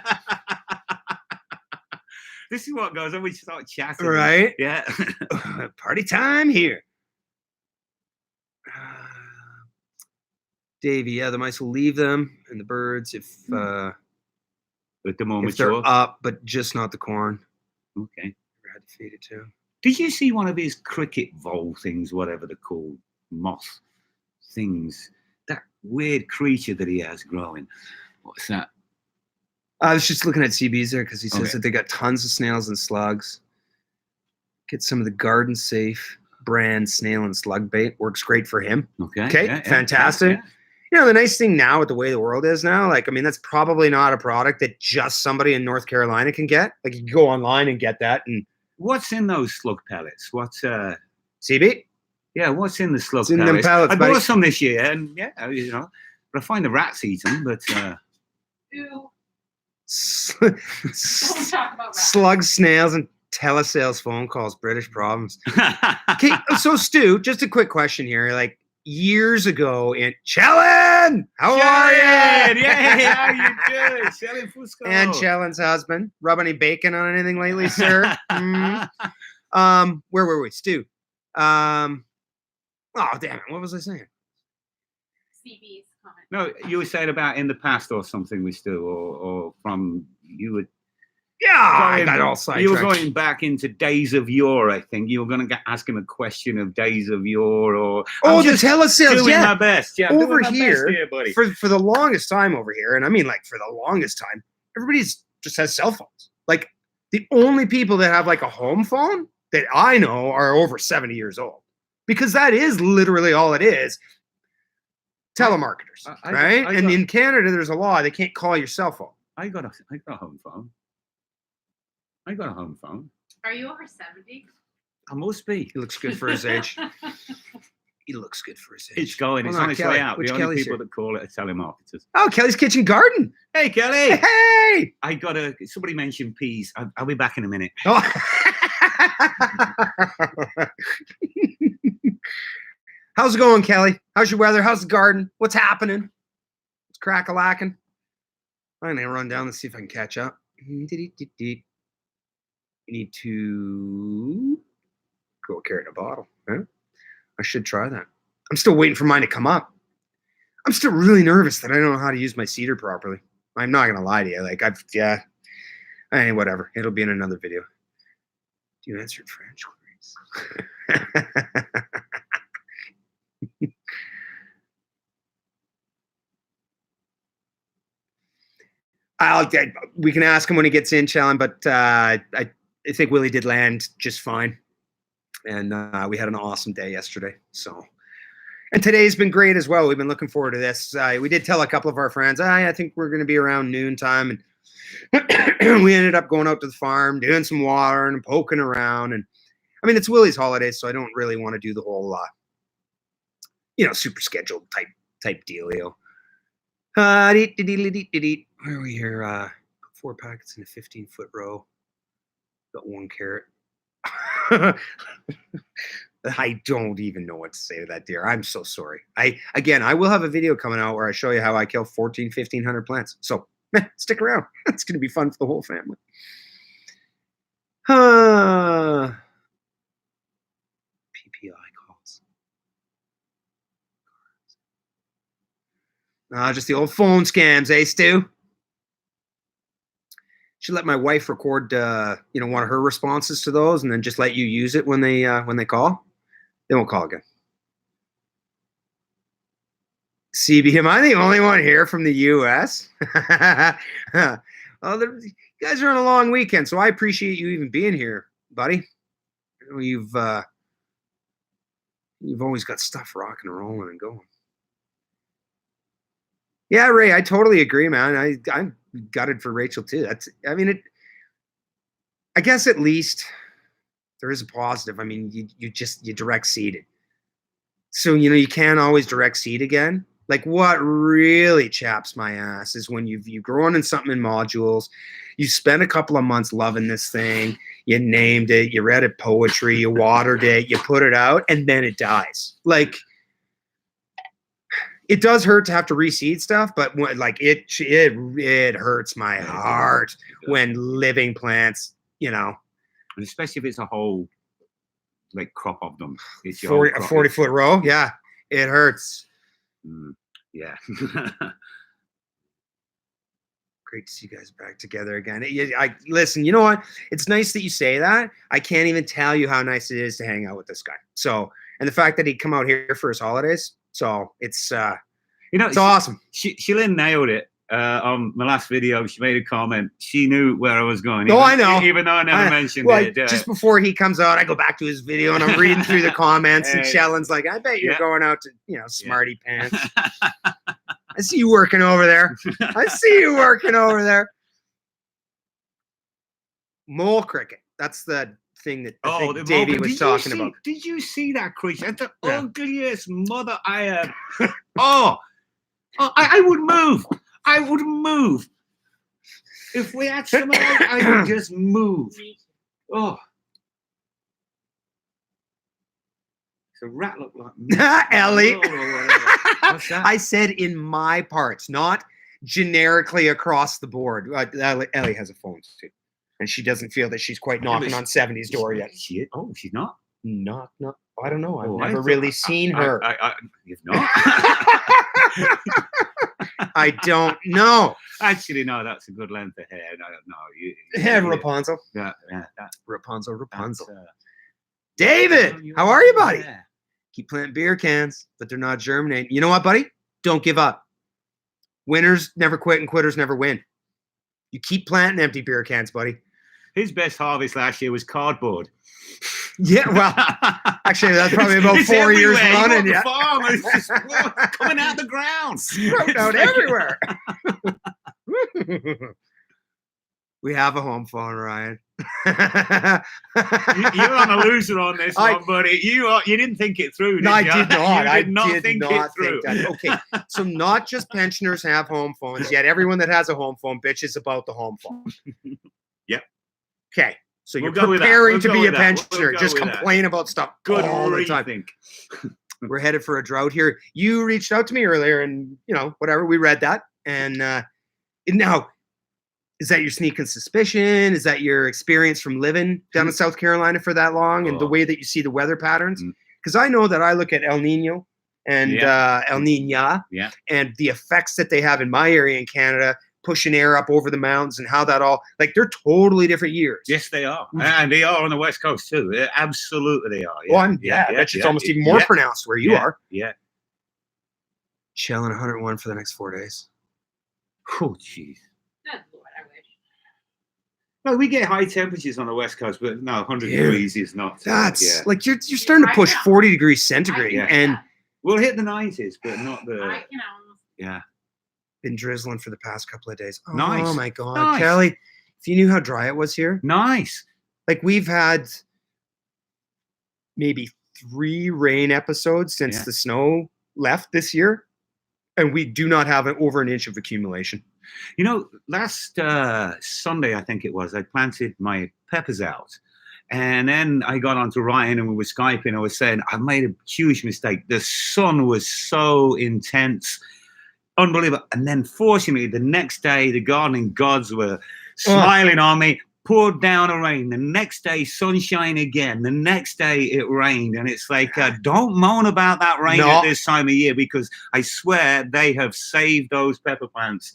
This is what goes on. We start chatting, right? Yeah. Party time here. Davey, the mice will leave them, and the birds if At the moment, if they're up, but just not the corn. Okay. Never had to feed it to. Did you see one of his cricket vole things, whatever they're called, moth things? That weird creature that he has growing. What's that? I was just looking at CB's there because he says that they got tons of snails and slugs. Get some of the Garden Safe brand snail and slug bait. Works great for him. Okay, fantastic. Yeah. The nice thing now with the way the world is now, that's probably not a product that just somebody in North Carolina can get. Like you can go online and get that. And what's in those slug pellets? What's CB? Yeah, what's in the slug in them pellets? I bought some this year, and but I find the rats eat them. But Ew. Slug, snails, and telesales phone calls. British problems. Okay, so Stu, just a quick question here. Like years ago in Chellin, how are you? Yeah, how you doing? Chellin Fusco. And Chellin's husband. Rub any bacon on anything lately, sir? Where were we, Stu? Oh damn it! What was I saying? CB's comment. No, you were saying about in the past or something with Stu, or from you were. Yeah, I got all sidetracked. You were going back into days of yore, I think. You were going to ask him a question of days of yore, or the telesales. Doing my best. Yeah, over here, buddy. For the longest time over here, and I mean like for the longest time, everybody's just has cell phones. Like the only people that have like a home phone that I know are over 70 years old, because that is literally all it is. Telemarketers, right? And in Canada, there's a law they can't call your cell phone. I got a home phone. I got a home phone. Are you over 70? I must be. He looks good for his age. He looks good for his age. It's going. It's on its way out. The only Kelly's people that call it are telemarketers. Oh, Kelly's Kitchen Garden. Hey, Kelly. Hey. I got somebody mentioned peas. I'll be back in a minute. Oh. How's it going, Kelly? How's your weather? How's the garden? What's happening? It's crack-a-lacking. I'm going to run down and see if I can catch up. You need to grow a carrot in a bottle. Huh? I should try that. I'm still waiting for mine to come up. I'm still really nervous that I don't know how to use my seeder properly. I'm not going to lie to you. Like, whatever. It'll be in another video. Do you answer French queries? We can ask him when he gets in, Challen, but I think Willie did land just fine. And we had an awesome day yesterday. And today's been great as well. We've been looking forward to this. We did tell a couple of our friends, I think we're going to be around noontime. And we ended up going out to the farm, doing some water and poking around. And I mean, it's Willie's holidays, so I don't really want to do the whole, super scheduled type dealio. Where are we here? 4 packets in a 15-foot row. Got 1 carrot. I don't even know what to say to that deer. I'm so sorry. I will have a video coming out where I show you how I kill 1,500 plants. So stick around. It's going to be fun for the whole family. PI calls. Just the old phone scams, eh, Stu? Should let my wife record, one of her responses to those, and then just let you use it when they call. They won't call again. CB, am I the only one here from the U.S.? Well, you guys are on a long weekend, so I appreciate you even being here, buddy. You know, you've always got stuff rocking and rolling and going. Yeah, Ray, I totally agree, man. I'm gutted for Rachel too. I guess at least there is a positive. I mean, you direct seeded. So, you can't always direct seed again. Like, what really chaps my ass is when you've grown in something in modules, you spent a couple of months loving this thing, you named it, you read it poetry, you watered it, you put it out, and then it dies. Like, it does hurt to have to reseed stuff, but it hurts my heart when living plants, And especially if it's a whole like crop of them. It's a 40-foot row. Yeah, it hurts. Yeah. Great to see you guys back together again. Listen, you know what? It's nice that you say that. I can't even tell you how nice it is to hang out with this guy. So, and the fact that he'd come out here for his holidays. So it's, it's awesome. Shilin nailed it. On my last video, she made a comment. She knew where I was going. I know. Even though I never mentioned it. Just before he comes out, I go back to his video and I'm reading through the comments, and Shellen's like, I bet you're going out to, smarty pants. I see you working over there. Mole cricket. That's the thing that Davey was talking about. Did you see that creature? That's the ugliest mother I have. I would move. I would move. If we had some out, I would just move. Oh. It's a rat look like me. Ellie. What's that? I said in my parts, not generically across the board. Ellie has a phone too. And she doesn't feel that she's quite knocking on 70's door yet. She's not? Not. I don't know. I've never really seen her. You've not? I don't know. Actually, no, that's a good length of hair. No, Rapunzel. Yeah. Rapunzel. David, how are you, buddy? Yeah. Keep planting beer cans, but they're not germinating. You know what, buddy? Don't give up. Winners never quit and quitters never win. You keep planting empty beer cans, buddy. His best harvest last year was cardboard. Yeah, well, actually, that's probably about 4 years running. The farm is just coming out the ground. Sprouting out everywhere. We have a home phone, Ryan. You're on a loser on this one, buddy. You didn't think it through, did you? I did not. I did not think it through. Okay, so not just pensioners have home phones, yet everyone that has a home phone bitches about the home phone. Yep. Okay, so you're preparing to be a pensioner. Just complain about stuff all the time. Think. We're headed for a drought here. You reached out to me earlier, and whatever, we read that, and now. Is that your sneaking suspicion? Is that your experience from living down in South Carolina for that long and the way that you see the weather patterns? Because I know that I look at El Nino and El Niña and the effects that they have in my area in Canada, pushing air up over the mountains and how that all, they're totally different years. Yes, they are. And they are on the West Coast too. Absolutely they are. Yeah. It's almost even more pronounced where you are. Yeah. Chilling 101 for the next 4 days. Oh, jeez. Well, we get high temperatures on the West Coast, but no, 100 degrees is not. That's you're starting to push 40 degrees centigrade, and we'll hit the 90s, but not the. Yeah. Been drizzling for the past couple of days. Nice. Oh my God, Kelly! If you knew how dry it was here. Nice. We've had maybe 3 rain episodes since the snow left this year, and we do not have over an inch of accumulation. Last Sunday, I think it was, I planted my peppers out. And then I got onto Ryan and we were Skyping. I was saying, I made a huge mistake. The sun was so intense. Unbelievable. And then fortunately, the next day, the gardening gods were smiling on me. poured down a rain. The next day, sunshine again. The next day, it rained. And it's like, don't moan about that rain at this time of year, because I swear they have saved those pepper plants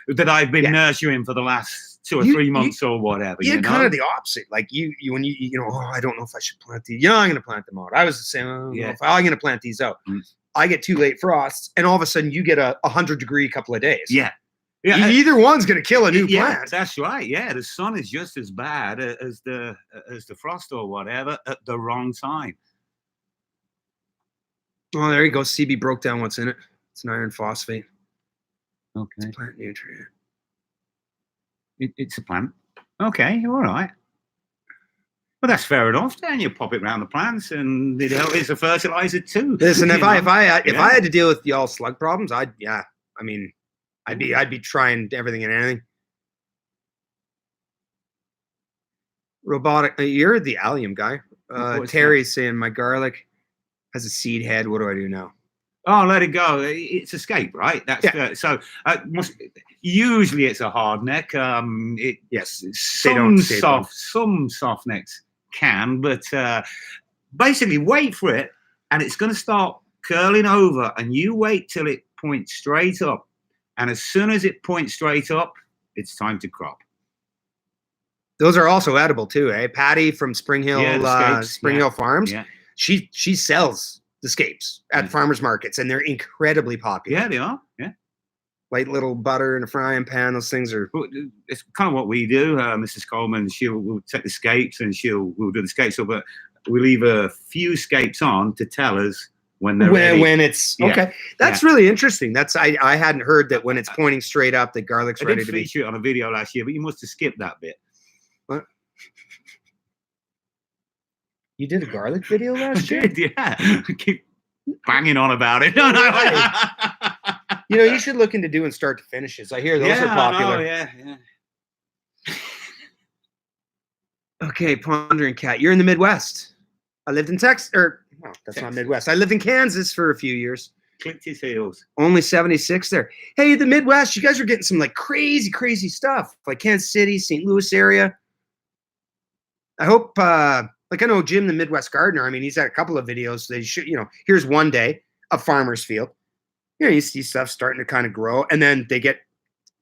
that I've been nurturing for the last 2 or 3 months or whatever. You know? Kind of the opposite. Like when you know, oh, I don't know if I should plant these. I'm going to plant them out. I was the same. I'm going to plant these out. I get 2 late frosts, and all of a sudden you get a 100-degree couple of days. Yeah. Either one's going to kill a new plant. That's right. Yeah, the sun is just as bad as the frost or whatever at the wrong time. Oh, there you go. CB broke down what's in it. It's an iron phosphate. Okay. It's a plant nutrient. It's a plant. Okay, all right. Well, that's fair enough. Then you pop it around the plants, and it's a fertilizer too. Listen, if I had to deal with y'all slug problems, I'd be trying everything and anything. Robotic. You're the allium guy. Terry's saying my garlic has a seed head. What do I do now? Oh, let it go. It's escape, right? That's usually it's a hard neck. Some soft necks can, but basically wait for it, and it's going to start curling over, and you wait till it points straight up. And as soon as it points straight up, it's time to crop. Those are also edible too, eh? Patty from Spring Hill Hill Farms. Yeah. She sells the scapes at farmers markets, and they're incredibly popular. Yeah, they are. Yeah. Light little butter in a frying pan. Those things are. It's kind of what we do. Mrs. Coleman, we'll take the scapes and we'll do the scapes. But we leave a few scapes on to tell us when they're ready. When it's okay. That's really interesting. I hadn't heard that when it's pointing straight up, the garlic's ready to be. I did feature it on a video last year, but you must have skipped that bit. What? You did a garlic video last year? I did, yeah. Keep banging on about it. No. You know, you should look into doing start to finishes. I hear those are popular. Yeah. Okay, Pondering Cat. You're in the Midwest. I lived in Texas. That's not Midwest. I lived in Kansas for a few years. Clicked his heels. Only 76 there. Hey, the Midwest, you guys are getting some like crazy, crazy stuff. Like Kansas City, St. Louis area. I hope, I know Jim, the Midwest gardener. I mean, he's had a couple of videos. They should, here's one day, a farmer's field. You see stuff starting to kind of grow, and then they get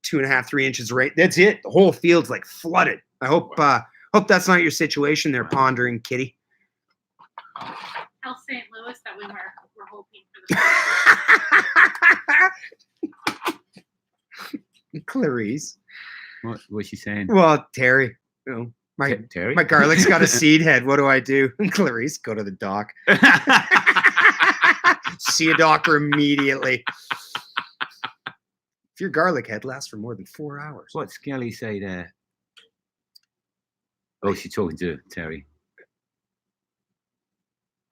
2.5, 3 inches of rain. That's it. The whole field's like flooded. I hope that's not your situation there, Pondering Kitty. Tell St. Louis that we were hoping for the Clarice. What's she saying? Well, Terry, Terry? My garlic's got a seed head. What do I do? Clarice, go to the doc. See a doctor immediately. If your garlic head lasts for more than 4 hours. What's Kelly say there? Oh, she's talking to Terry.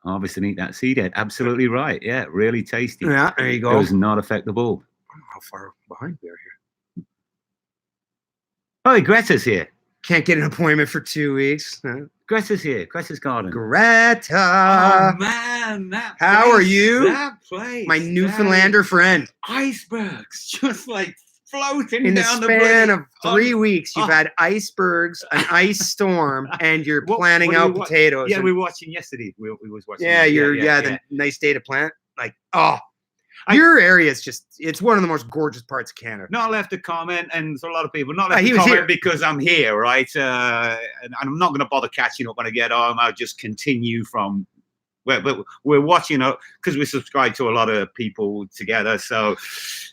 Harvest and eat that seed head. Absolutely right. Yeah, really tasty. Yeah, there you go. Does not affect the bulb. I don't know how far behind we are here. Oh, Greta's here. Can't get an appointment for 2 weeks. Greta's here. Greta's garden. Greta. Oh, man. How are you? That place. My Newfoundlander friend. Icebergs. Just like floating in down the span of 3 weeks. You've had icebergs, an ice storm, and you're planting out potatoes. Yeah, we were watching yesterday. We was watching. Yeah, the nice day to plant. Like, your area is it's one of the most gorgeous parts of Canada. Not left a comment, and so a lot of people not left a comment because I'm here, right? And I'm not going to bother catching up when I get home. I'll just continue from. But we're watching because we subscribe to a lot of people together. So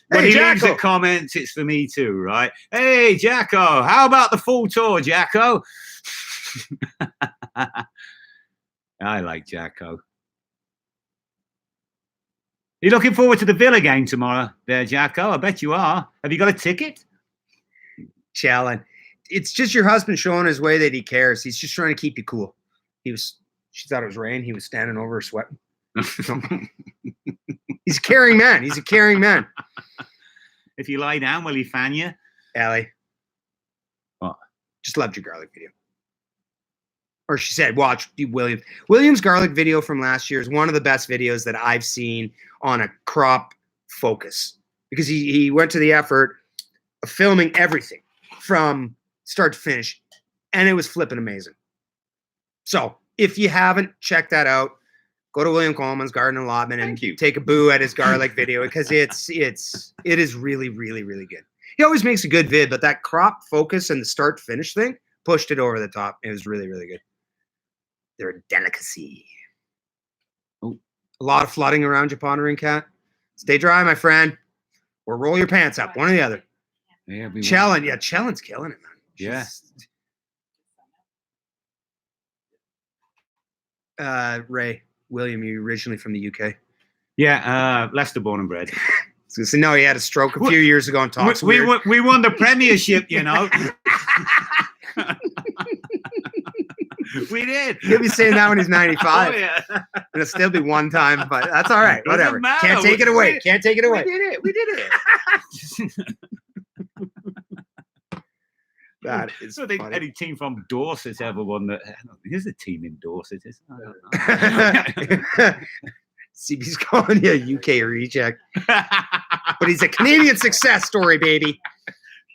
when he leaves the comments, it's for me too, right? Hey, Jacko, how about the full tour, Jacko? I like Jacko. You looking forward to the Villa game tomorrow there, Jacko? I bet you are. Have you got a ticket? Challen. It's just your husband showing his way that he cares. He's just trying to keep you cool. She thought it was rain. He was standing over her sweating. He's a caring man. He's a caring man. If you lie down, will he fan you? Allie. What? Just loved your garlic video. Or she said, watch Williams. Williams' garlic video from last year is one of the best videos that I've seen on a crop focus. Because he went to the effort of filming everything from start to finish. and it was flipping amazing. So if you haven't checked that out, go to William Coleman's Garden Allotment and take a boo at his garlic video, because it is really, really, really good. He always makes a good vid, but that crop focus and the start finish thing pushed it over the top. It was really, really good. They're a delicacy. Oh, a lot of flooding around you, Pondering Cat. Stay dry, my friend, or roll your pants up. One or the other. Yeah, Chellen's killing it, man. Yeah. Ray, William, you originally from the UK? Yeah, Leicester born and bred. So no, he had a stroke a few years ago and talks we won the Premiership, you know. We did. He'll be saying that when he's 95. Oh, yeah. It'll still be one time, but that's all right. Whatever. Matter. Can't take it away. Can't take it away. We did it. That is I think funny. any team from Dorset ever won that. Here's a team in Dorset, isn't it? CB's calling you a UK reject. But he's a Canadian success story, baby.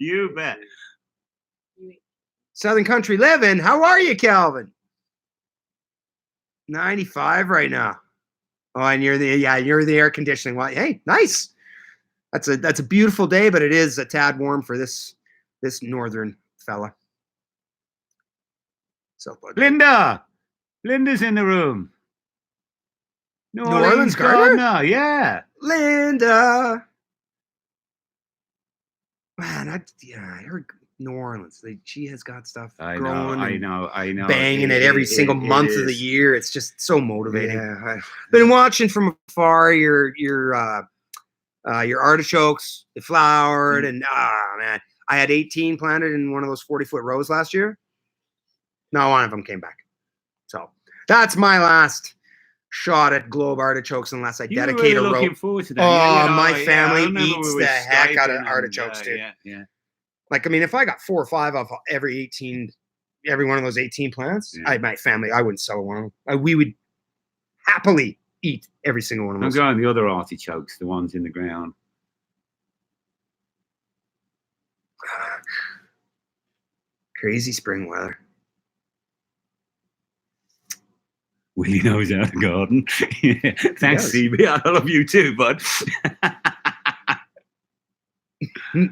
You bet. Southern Country Living. How are you, Calvin? 95 right now. Oh, and you're the air conditioning. Well, hey, nice. That's a beautiful day, but it is a tad warm for this northern fella. So Linda's in the room. New Orleans Gardener, yeah. Linda. Man, I heard New Orleans. She has got stuff growing. I know. Banging it every single month of the year. It's just so motivating. Yeah, I've been watching from afar your artichokes. They flowered, and man, I had 18 planted in one of those 40-foot rows last year. Not one of them came back. So that's my last shot at globe artichokes, unless I dedicate a row. Looking forward to that. Oh, my family eats the heck out of artichokes, dude. Yeah. Like, I mean, if I got 4 or 5 of every one of those 18 plants, my family, I wouldn't sell one of them. We would happily eat every single one of those. I'm going the other artichokes, the ones in the ground. Crazy spring weather. Willie knows how to garden. Thanks, CB. I love you too, bud. We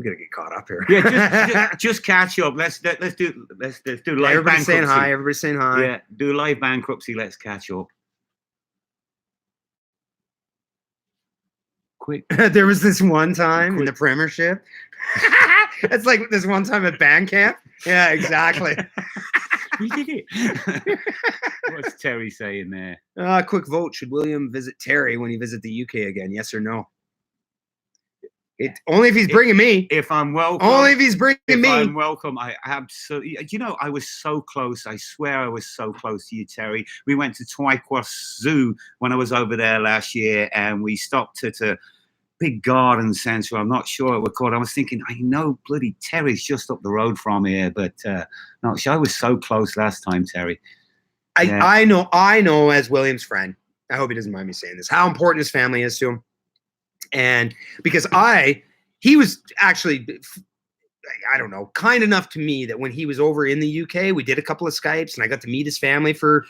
gotta get caught up here. Yeah, just catch up. Let's do live Everybody's bankruptcy. saying hi. Everybody's saying hi. Yeah, do live bankruptcy. Let's catch up. Quick. There was this one time in the Premiership. It's like this one time at band camp. Yeah, exactly. We did it. What's Terry saying there? Quick vote. Should William visit Terry when he visits the UK again? Yes or no? Only if he's bringing me. If I'm welcome. Only if he's bringing me. I'm welcome. I absolutely. I was so close. I swear I was so close to you, Terry. We went to Twycross Zoo when I was over there last year, and we stopped at a big garden centre. I'm not sure what we're called. I was thinking, I know bloody Terry's just up the road from here, but no, I was so close last time, Terry. I know as William's friend, I hope he doesn't mind me saying this, how important his family is to him. And because he was actually, I don't know, kind enough to me that when he was over in the UK, we did a couple of Skypes and I got to meet his family for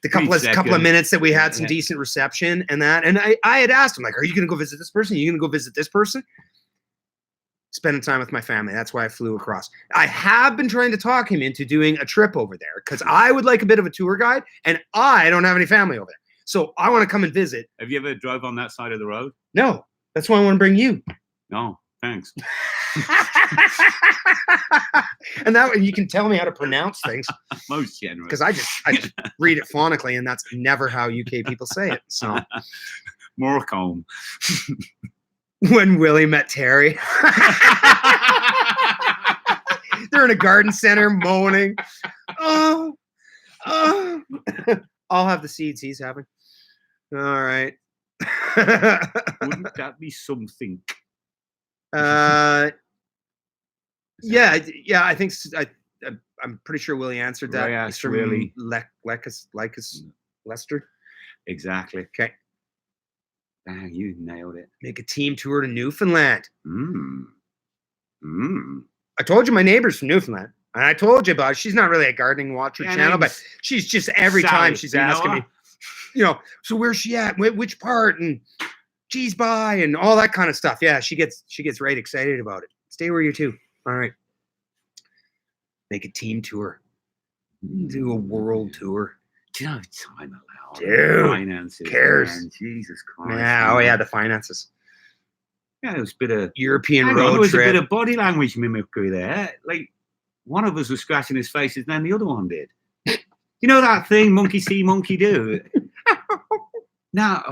the couple of minutes that we had some decent reception and that. And I had asked him, like, are you going to go visit this person? Are you going to go visit this person? Spending time with my family. That's why I flew across. I have been trying to talk him into doing a trip over there because I would like a bit of a tour guide and I don't have any family over there. So I want to come and visit. Have you ever drove on that side of the road? No. That's why I want to bring you. No, thanks. And that way you can tell me how to pronounce things. Most generous. Because I just read it phonically, and that's never how UK people say it. So Morecombe. When Willie met Terry. They're in a garden center moaning. Oh. I'll have the seeds he's having. All right. Wouldn't that be something? Yeah. I think I'm pretty sure Willie answered that. Yeah, He's from Willie. Leicester. Exactly. Okay. Bang, you nailed it. Make a team tour to Newfoundland. I told you my neighbor's from Newfoundland. And I told you about it. She's not really a gardening watcher channel, but she's just every time she's asking me, so where's she at? Which part? And geez, bye, and all that kind of stuff. Yeah, she gets right excited about it. Stay where you're too. All right. Make a team tour. Do a world tour. Do you know time allowed? Dude, finances. Cares? Man, Jesus Christ. Yeah, man. The finances. Yeah, it was a bit of European road There was trip. a bit of body language mimicry there. Like one of us was scratching his face, and then the other one did. You know that thing, monkey see, monkey do. Now,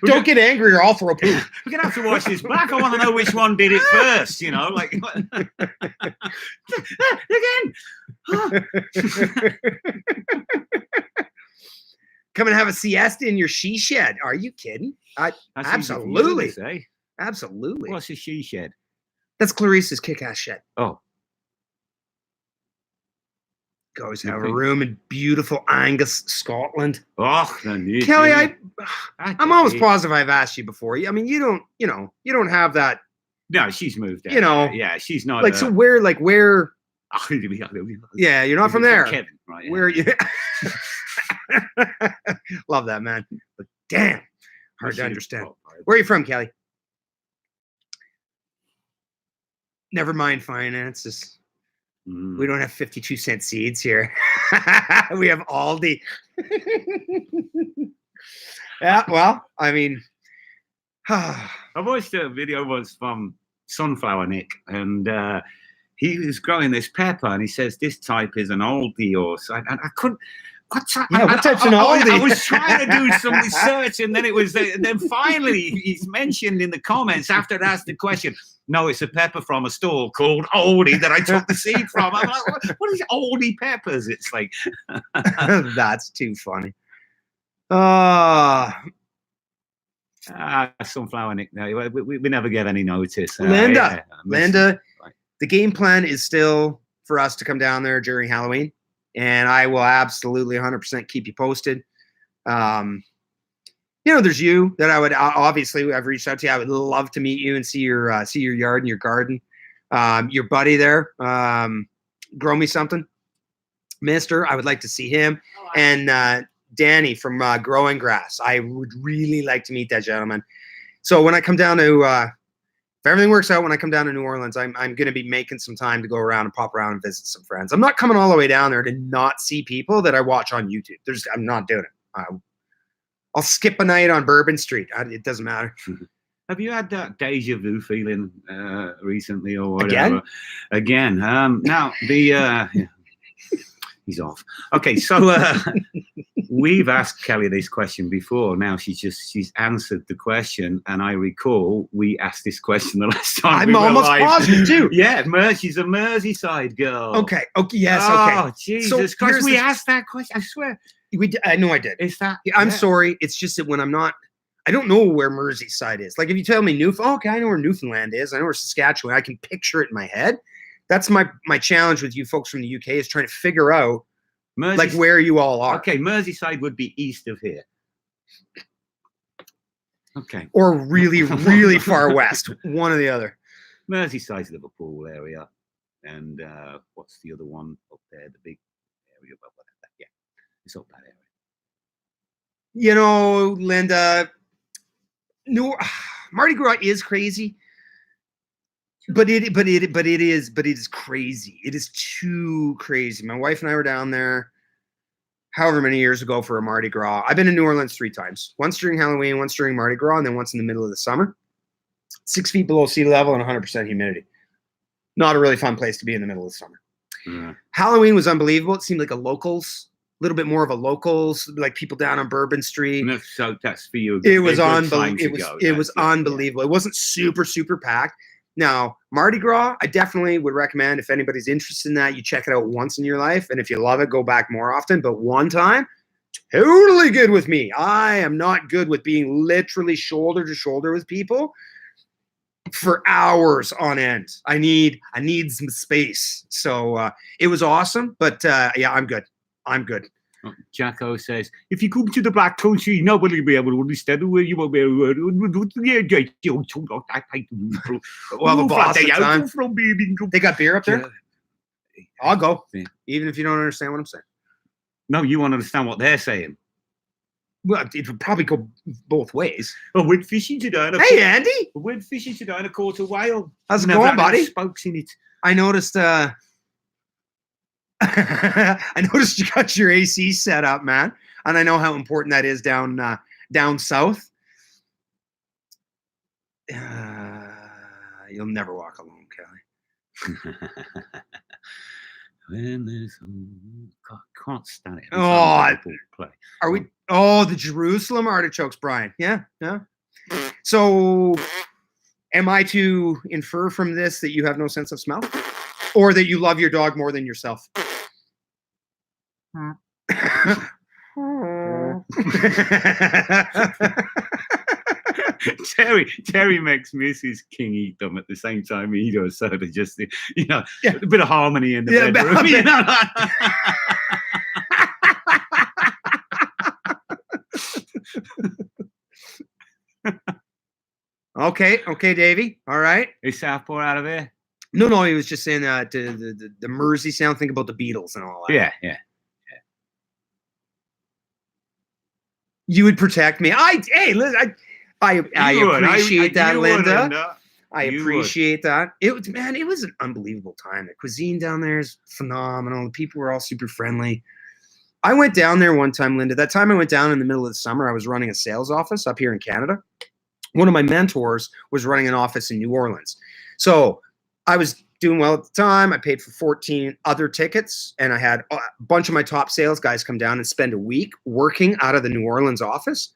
Don't get angry or I'll throw poop. We're gonna have to watch this back. I want to know which one did it first. Like again. Come and have a siesta in your she shed. Are you kidding? Absolutely. Absolutely. What's a she shed? That's Clarice's kick-ass shed. Oh. Goes have a room in beautiful Angus, Scotland. Oh, Kelly, I'm almost positive I've asked you before. I mean, you don't have that. No, she's moved out. Yeah, she's not. Like, so where? Yeah, you're not from there. Kevin, right? Yeah. Where are you? Love that, man. But damn, hard to understand. Where are you from, Kelly? Never mind finances. We don't have 52-cent seeds here. We have Aldi. Yeah, well, I mean, I watched a video once from Sunflower Nick, and he was growing this pepper, and he says this type is an Aldi or so. And I couldn't. What type's an Aldi? I was trying to do some research, and then it was. Then finally, he's mentioned in the comments after I asked the question. No, it's a pepper from a store called Aldi that I took the seed from. I'm like, what is Aldi peppers? It's like that's too funny. Sunflower Nick. No, we never get any notice. Linda, the game plan is still for us to come down there during Halloween, and I will absolutely 100% keep you posted. There's you that I would obviously I've reached out to you. I would love to meet you and see your yard and your garden. Your buddy there, grow me something, Mister. I would like to see him and Danny from Growing Grass. I would really like to meet that gentleman. So when I come down to, if everything works out, when I come down to New Orleans, I'm going to be making some time to go around and pop around and visit some friends. I'm not coming all the way down there to not see people that I watch on YouTube. I'm not doing it. I'll skip a night on Bourbon Street. It doesn't matter. Have you had that deja vu feeling recently or whatever? Again. Now, he's off. Okay, so we've asked Kelly this question before. Now she's answered the question, and I recall we asked this question the last time. I'm almost positive too. Yeah, she's a Merseyside girl. Okay, yes, okay. Oh, Jesus Christ, we asked that question. I swear. I know I did. Is that? I'm sorry. It's just that when I don't know where Merseyside is. Like if you tell me okay, I know where Newfoundland is. I know where Saskatchewan. I can picture it in my head. That's my challenge with you folks from the UK is trying to figure out like where you all are. Okay, Merseyside would be east of here. Okay. Or really, really far west. One or the other. Merseyside's Liverpool area. And what's the other one up there? The big area above that. Yeah. It's up that area. Linda, Mardi Gras is crazy. But it is crazy. It is too crazy. My wife and I were down there however many years ago for a Mardi Gras. I've been in New Orleans 3 times. Once during Halloween, once during Mardi Gras, and then once in the middle of the summer. 6 feet below sea level and 100% humidity. Not a really fun place to be in the middle of the summer. Yeah. Halloween was unbelievable. It seemed like a little bit more of a locals, like people down on Bourbon Street. So that's for you. It was unbelievable. It was unbelievable. It wasn't super, super packed. Now, Mardi Gras, I definitely would recommend if anybody's interested in that, you check it out once in your life. And if you love it, go back more often. But one time, totally good with me. I am not good with being literally shoulder to shoulder with people for hours on end. I need some space. So it was awesome. But yeah, I'm good. Jacko says, if you come to the black country, nobody will be able to understand where you will be. We'll have a Boston time. They got beer up there? I'll go, even if you don't understand what I'm saying. No, you won't understand what they're saying. Well, it would probably go both ways. Oh, we're fishing today. Hey, Andy. We're fishing today and I caught a whale. How's it going, buddy? Spokes in it. I noticed. I noticed you got your AC set up, man, and I know how important that is down south. You'll never walk alone, Kelly. When there's God, can't stand it. Play. Are we? Oh, the Jerusalem artichokes, Brian. Yeah. So, am I to infer from this that you have no sense of smell, or that you love your dog more than yourself? Terry makes Mrs. King eat them at the same time he does, so they just, a bit of harmony in the bedroom. Okay, Davey. All right. Is Southport out of here? No, he was just saying that the Mersey sound. Think about the Beatles and all that. Yeah. You would protect me. I appreciate that, Linda. I appreciate that. It was an unbelievable time. The cuisine down there is phenomenal. The people were all super friendly. I went down there one time, Linda. That time I went down in the middle of the summer. I was running a sales office up here in Canada. One of my mentors was running an office in New Orleans. So I was doing well at the time. I paid for 14 other tickets, and I had a bunch of my top sales guys come down and spend a week working out of the New Orleans office.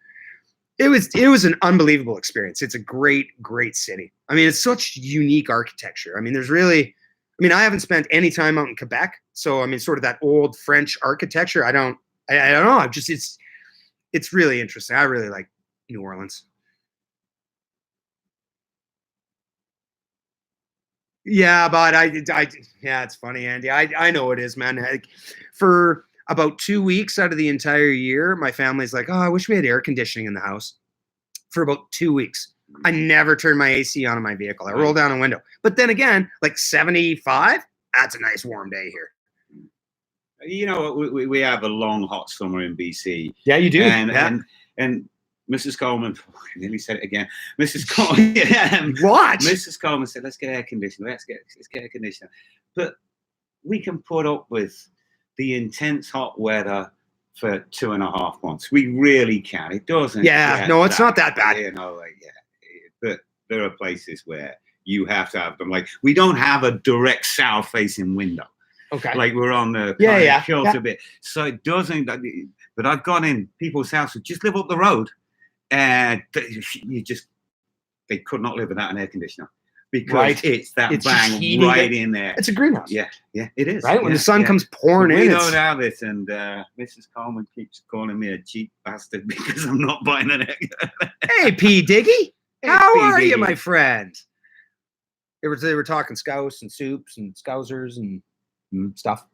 It was an unbelievable experience. It's a great city. I mean, it's such unique architecture. I mean, I haven't spent any time out in Quebec, so I mean, sort of that old French architecture. I don't know. It's really interesting. I really like New Orleans. Yeah, but it's funny, Andy. I know it is, man. For about 2 weeks out of the entire year, my family's like, oh, I wish we had air conditioning in the house. For about 2 weeks, I never turned my AC on in my vehicle. I roll down a window. But then again, like 75, that's a nice warm day here. We have a long hot summer in BC. Yeah, you do. And Mrs. Coleman, I nearly said it again. Mrs. Coleman, what? Mrs. Coleman said, "Let's get air conditioner. Let's get air conditioner." But we can put up with the intense hot weather for 2.5 months. We really can. It doesn't. Yeah, no, it's not that bad. But there are places where you have to have them. Like we don't have a direct south-facing window. Okay. Like we're on the kilter bit, so it doesn't. But I've gone in people's houses, just live up the road. And they could not live without an air conditioner because it's bang right in there. It's a greenhouse. Yeah, it is. Right? When the sun comes pouring in. We don't have it. And Mrs. Coleman keeps calling me a cheap bastard because I'm not buying an air. Hey, P. Diggy. How are you, my friend? They were talking scouse and soups and scousers and stuff.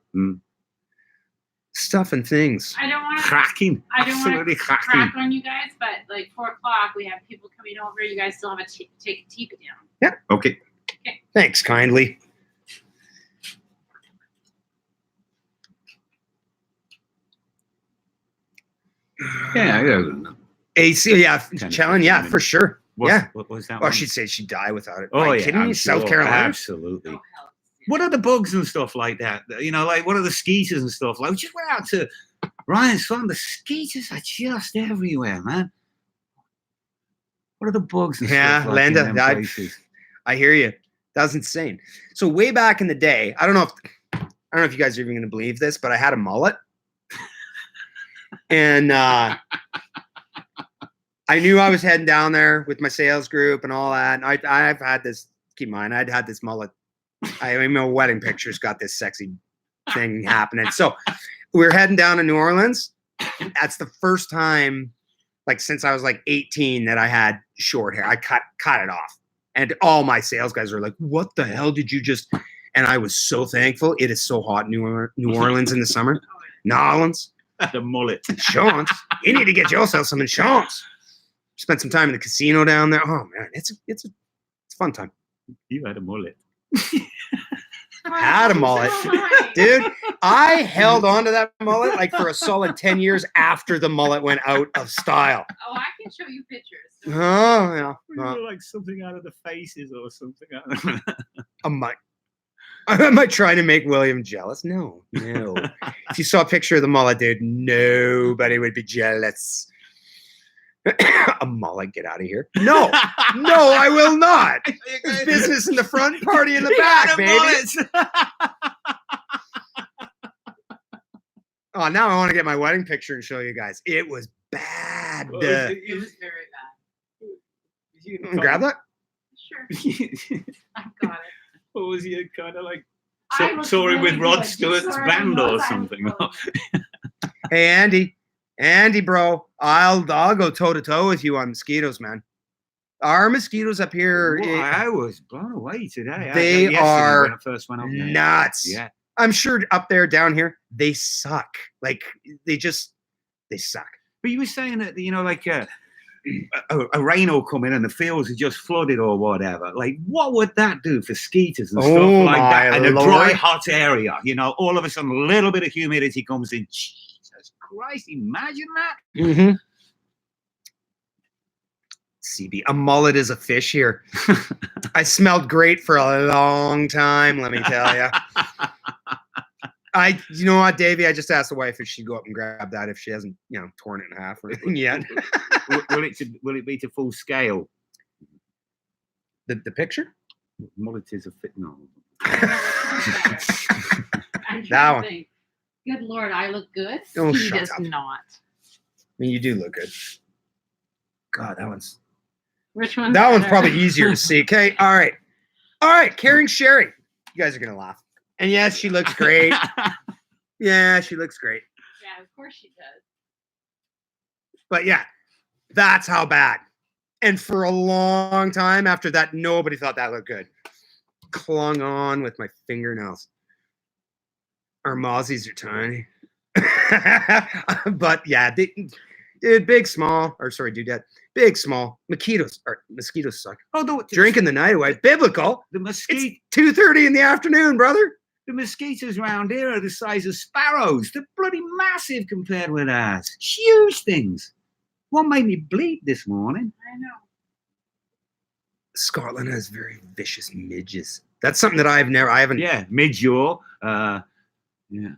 Stuff and things. I don't want to cracking. Absolutely cracking. Crack on you guys, but like 4 o'clock, we have people coming over. You guys still have to take a teepee down. Yeah. Okay. Thanks kindly. Yeah. AC. Yeah. Challenge. Yeah, for sure. What was that? Well, she'd say she'd die without it. Oh, yeah. Kidding me? South Carolina. Absolutely. Oh, what are the bugs and stuff like that? Like what are the skeeters and stuff? Like we just went out to Ryan's Farm. The skeeters are just everywhere, man. What are the bugs and stuff like Linda, I hear you. That's insane. So way back in the day, I don't know if you guys are even going to believe this, but I had a mullet, and I knew I was heading down there with my sales group and all that. And I've had this. Keep in mind, I'd had this mullet. My wedding pictures got this sexy thing happening. So we were heading down to New Orleans. That's the first time, like since I was like 18, that I had short hair. I cut it off, and all my sales guys are like, "What the hell did you just?" And I was so thankful. It is so hot in New Orleans in the summer. New Orleans. The mullet. Insurance. You need to get yourself some insurance. Spent some time in the casino down there. Oh man, it's a fun time. You had a mullet. Had a mullet. Dude, I held on to that mullet like for a solid 10 years after the mullet went out of style. Oh, I can show you pictures. Oh, yeah. You like something out of the Faces or something. Am I trying to make William jealous? No. If you saw a picture of the mullet, dude, nobody would be jealous. A mullet, get out of here. No, I will not. There's business in the front, party in the back, baby. Oh, now I want to get my wedding picture and show you guys. It was bad. It was very bad. Grab that? Sure. I got it. What was he kind of like touring with Rod Stewart's band or something? Hey, Andy, bro, I'll go toe to toe with you on mosquitoes, man. Our mosquitoes up here, I was blown away today. They are when I first went up there. Nuts. Yeah, I'm sure up there, down here, they suck. Like they suck. But you were saying that like a rain will come in and the fields are just flooded or whatever. Like, what would that do for skeeters and stuff like that? And a dry, hot area, all of a sudden a little bit of humidity comes in. Jesus Christ, imagine that. Mm-hmm. CB, a mullet is a fish here. I smelled great for a long time, let me tell you. You know what, Davey? I just asked the wife if she'd go up and grab that if she hasn't, torn it in half or anything yet. will it be to full scale? The picture? Mullet is a fit. No. That one. Good Lord, I look good. Oh, he shut does up. not. I mean, you do look good. God, that one's. Which one? That one's probably easier to see. Okay, all right. Karen Sherry, you guys are gonna laugh. And yes, she looks great. Yeah, she looks great. Yeah, of course she does. But yeah, that's how bad. And for a long time after that, nobody thought that looked good. Clung on with my fingernails. Our mozzies are tiny. But yeah, dude, big, small, or sorry, dudette. Big, small, mosquitoes suck. Oh, drinking the night away. Biblical. It's 2:30 in the afternoon, brother. The mosquitoes around here are the size of sparrows. They're bloody massive compared with ours. Huge things. One made me bleed this morning. I know. Scotland has very vicious midges. That's something that I haven't. Yeah, midjaw. Yeah.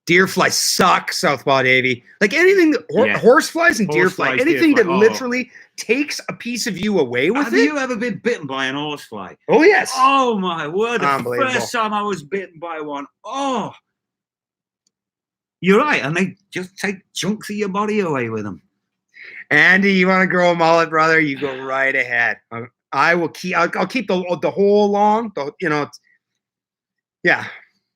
Deer flies suck, Southpaw Davy. Like anything that horse flies and deer fly, anything that literally takes a piece of you away with it. Have you ever been bitten by an horsefly? Oh yes. Oh my word! The first time I was bitten by one, you're right, and they just take chunks of your body away with them. Andy, you want to grow a mullet, brother? You go right ahead. I will keep. I'll keep the whole long. Yeah.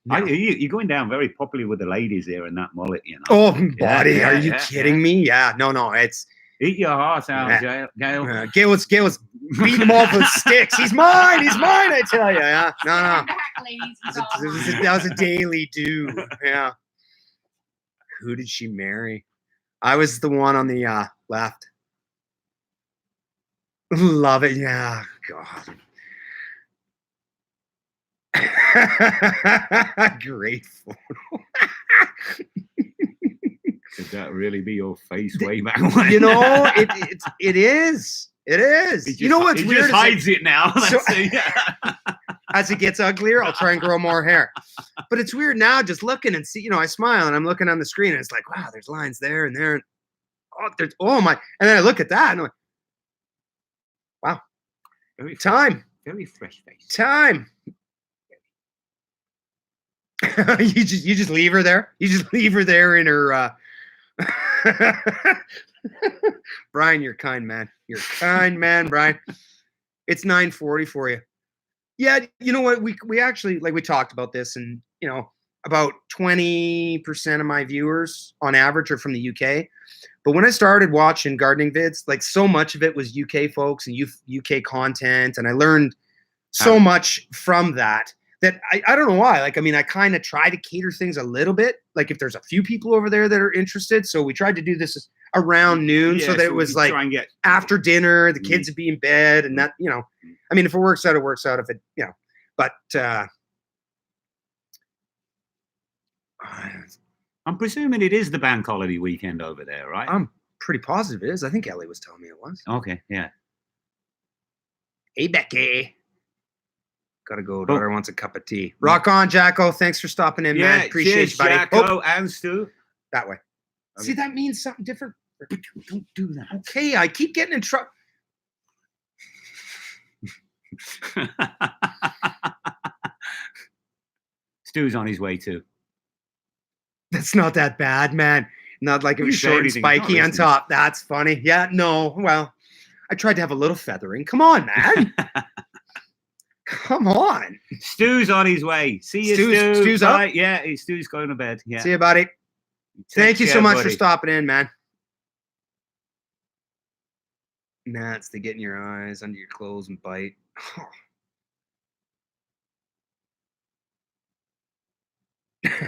No. You're going down very popular with the ladies here in that mullet, Oh, buddy, are you kidding me? Yeah, no, it's eat your heart out, Gail. Gail's beating him off with sticks. He's mine, I tell you. Yeah, no. Back, ladies, that was a daily do. Yeah. Who did she marry? I was the one on the left. Love it, yeah. God. Great photo. Could that really be your face way back when? It is. You know what's weird? Just hides it now. So, as it gets uglier, I'll try and grow more hair. But it's weird now, just looking and see. I smile and I'm looking on the screen and it's like, wow, there's lines there and there. Oh my! And then I look at that and I'm like, wow, very very fresh face. Time. you just leave her there. You just leave her there in her. Brian, you're a kind man. You're a kind man, Brian. It's 9:40 for you. Yeah, you know what? We actually we talked about this, and about 20% of my viewers on average are from the UK. But when I started watching gardening vids, so much of it was UK folks and UK content, and I learned so much from that. that I don't know why. Like, I mean, I kind of try to cater things a little bit. Like if there's a few people over there that are interested. So we tried to do this around noon so that it was like try and get after dinner, the kids would be in bed and that, I mean, if it works out, it works out. If it, but I'm presuming it is the bank holiday weekend over there, right? I'm pretty positive it is. I think Ellie was telling me it was. Okay, yeah. Hey, Becky. Gotta go. Daughter wants a cup of tea. Rock on, Jacko. Thanks for stopping in, man. Appreciate you, buddy. Jacko and Stu. That way. Okay. See, that means something different. Don't do that. Okay, I keep getting in trouble. Stu's on his way too. That's not that bad, man. Not like it was short and spiky on top. That's funny. Yeah, no. Well, I tried to have a little feathering. Come on, man. Come on. Stu's on his way. See you, Stu. Stu's up? Right? Yeah, Stu's going to bed. Yeah. See you, buddy. Thank you so much for stopping in, man. Gnats, they get in your eyes, under your clothes, and bite. Oh.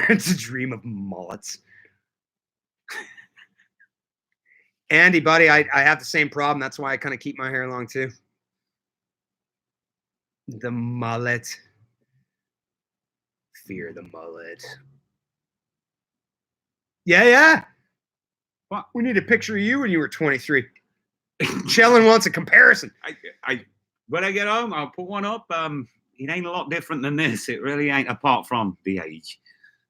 It's a dream of mullets. Andy, buddy, I have the same problem. That's why I kind of keep my hair long too. The mullet. Fear the mullet. Yeah. What? We need a picture of you when you were 23. Chellin wants a comparison. When I get home, I'll put one up. It ain't a lot different than this. It really ain't, apart from the age.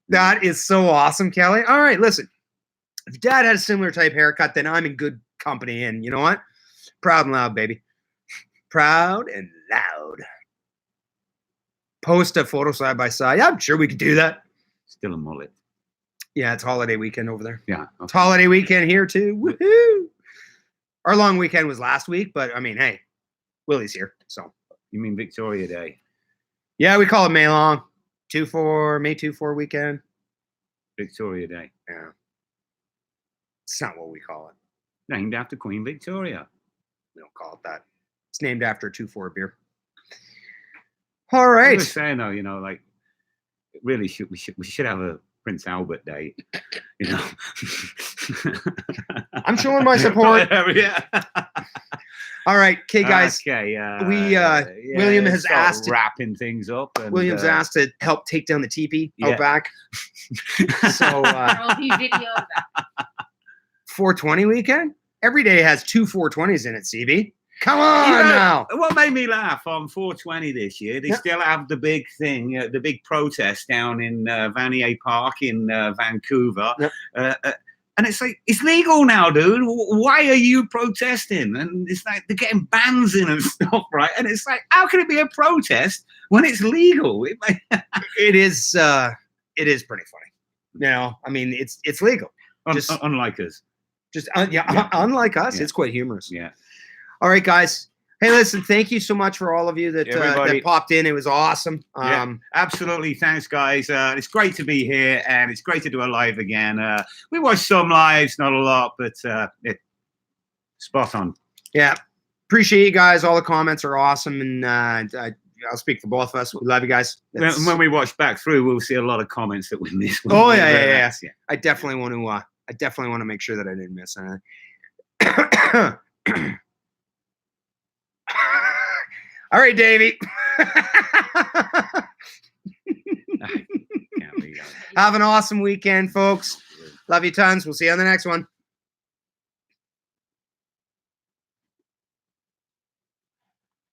That is so awesome, Kelly. All right, listen. If Dad had a similar type haircut, then I'm in good company. And you know what? Proud and loud, baby. Proud and loud. Post a photo side by side. Yeah, I'm sure we could do that. Still a mullet. Yeah, it's holiday weekend over there. Yeah. Okay. It's holiday weekend here too. Woohoo! Our long weekend was last week, but I mean, hey, Willie's here. So you mean Victoria Day? Yeah, we call it May Long. May 2-4 weekend. Victoria Day. Yeah. It's not what we call it. Named after Queen Victoria. We don't call it that. It's named after a 2-4 beer. All right. I was saying though, like really we should have a Prince Albert Day. I'm showing my support. Yeah. All right, okay, guys. Okay. William has asked wrapping things up. And, William's asked to help take down the teepee out back. So there'll be video of that. 420 weekend. Every day has 2 420s in it. CB, come on now. What made me laugh on 420 this year? They still have the big thing, the big protest down in Vanier Park in Vancouver. Yep. And it's like, it's legal now, dude. Why are you protesting? And it's like, they're getting bans in and stuff, right? And it's like, how can it be a protest when it's legal? It is pretty funny. I mean, it's legal. Unlike us. Unlike us. Yeah. It's quite humorous. Yeah. All right, guys. Hey, listen, thank you so much for all of you that popped in. It was awesome. Absolutely. Thanks, guys. It's great to be here, and it's great to do a live again. We watched some lives, not a lot, but spot on. Yeah. Appreciate you guys. All the comments are awesome, and I'll speak for both of us. We love you guys. When we watch back through, we'll see a lot of comments that we missed. Oh, yeah. I definitely want to make sure that I didn't miss anything. All right, Davey. Have an awesome weekend, folks. Love you tons. We'll see you on the next one.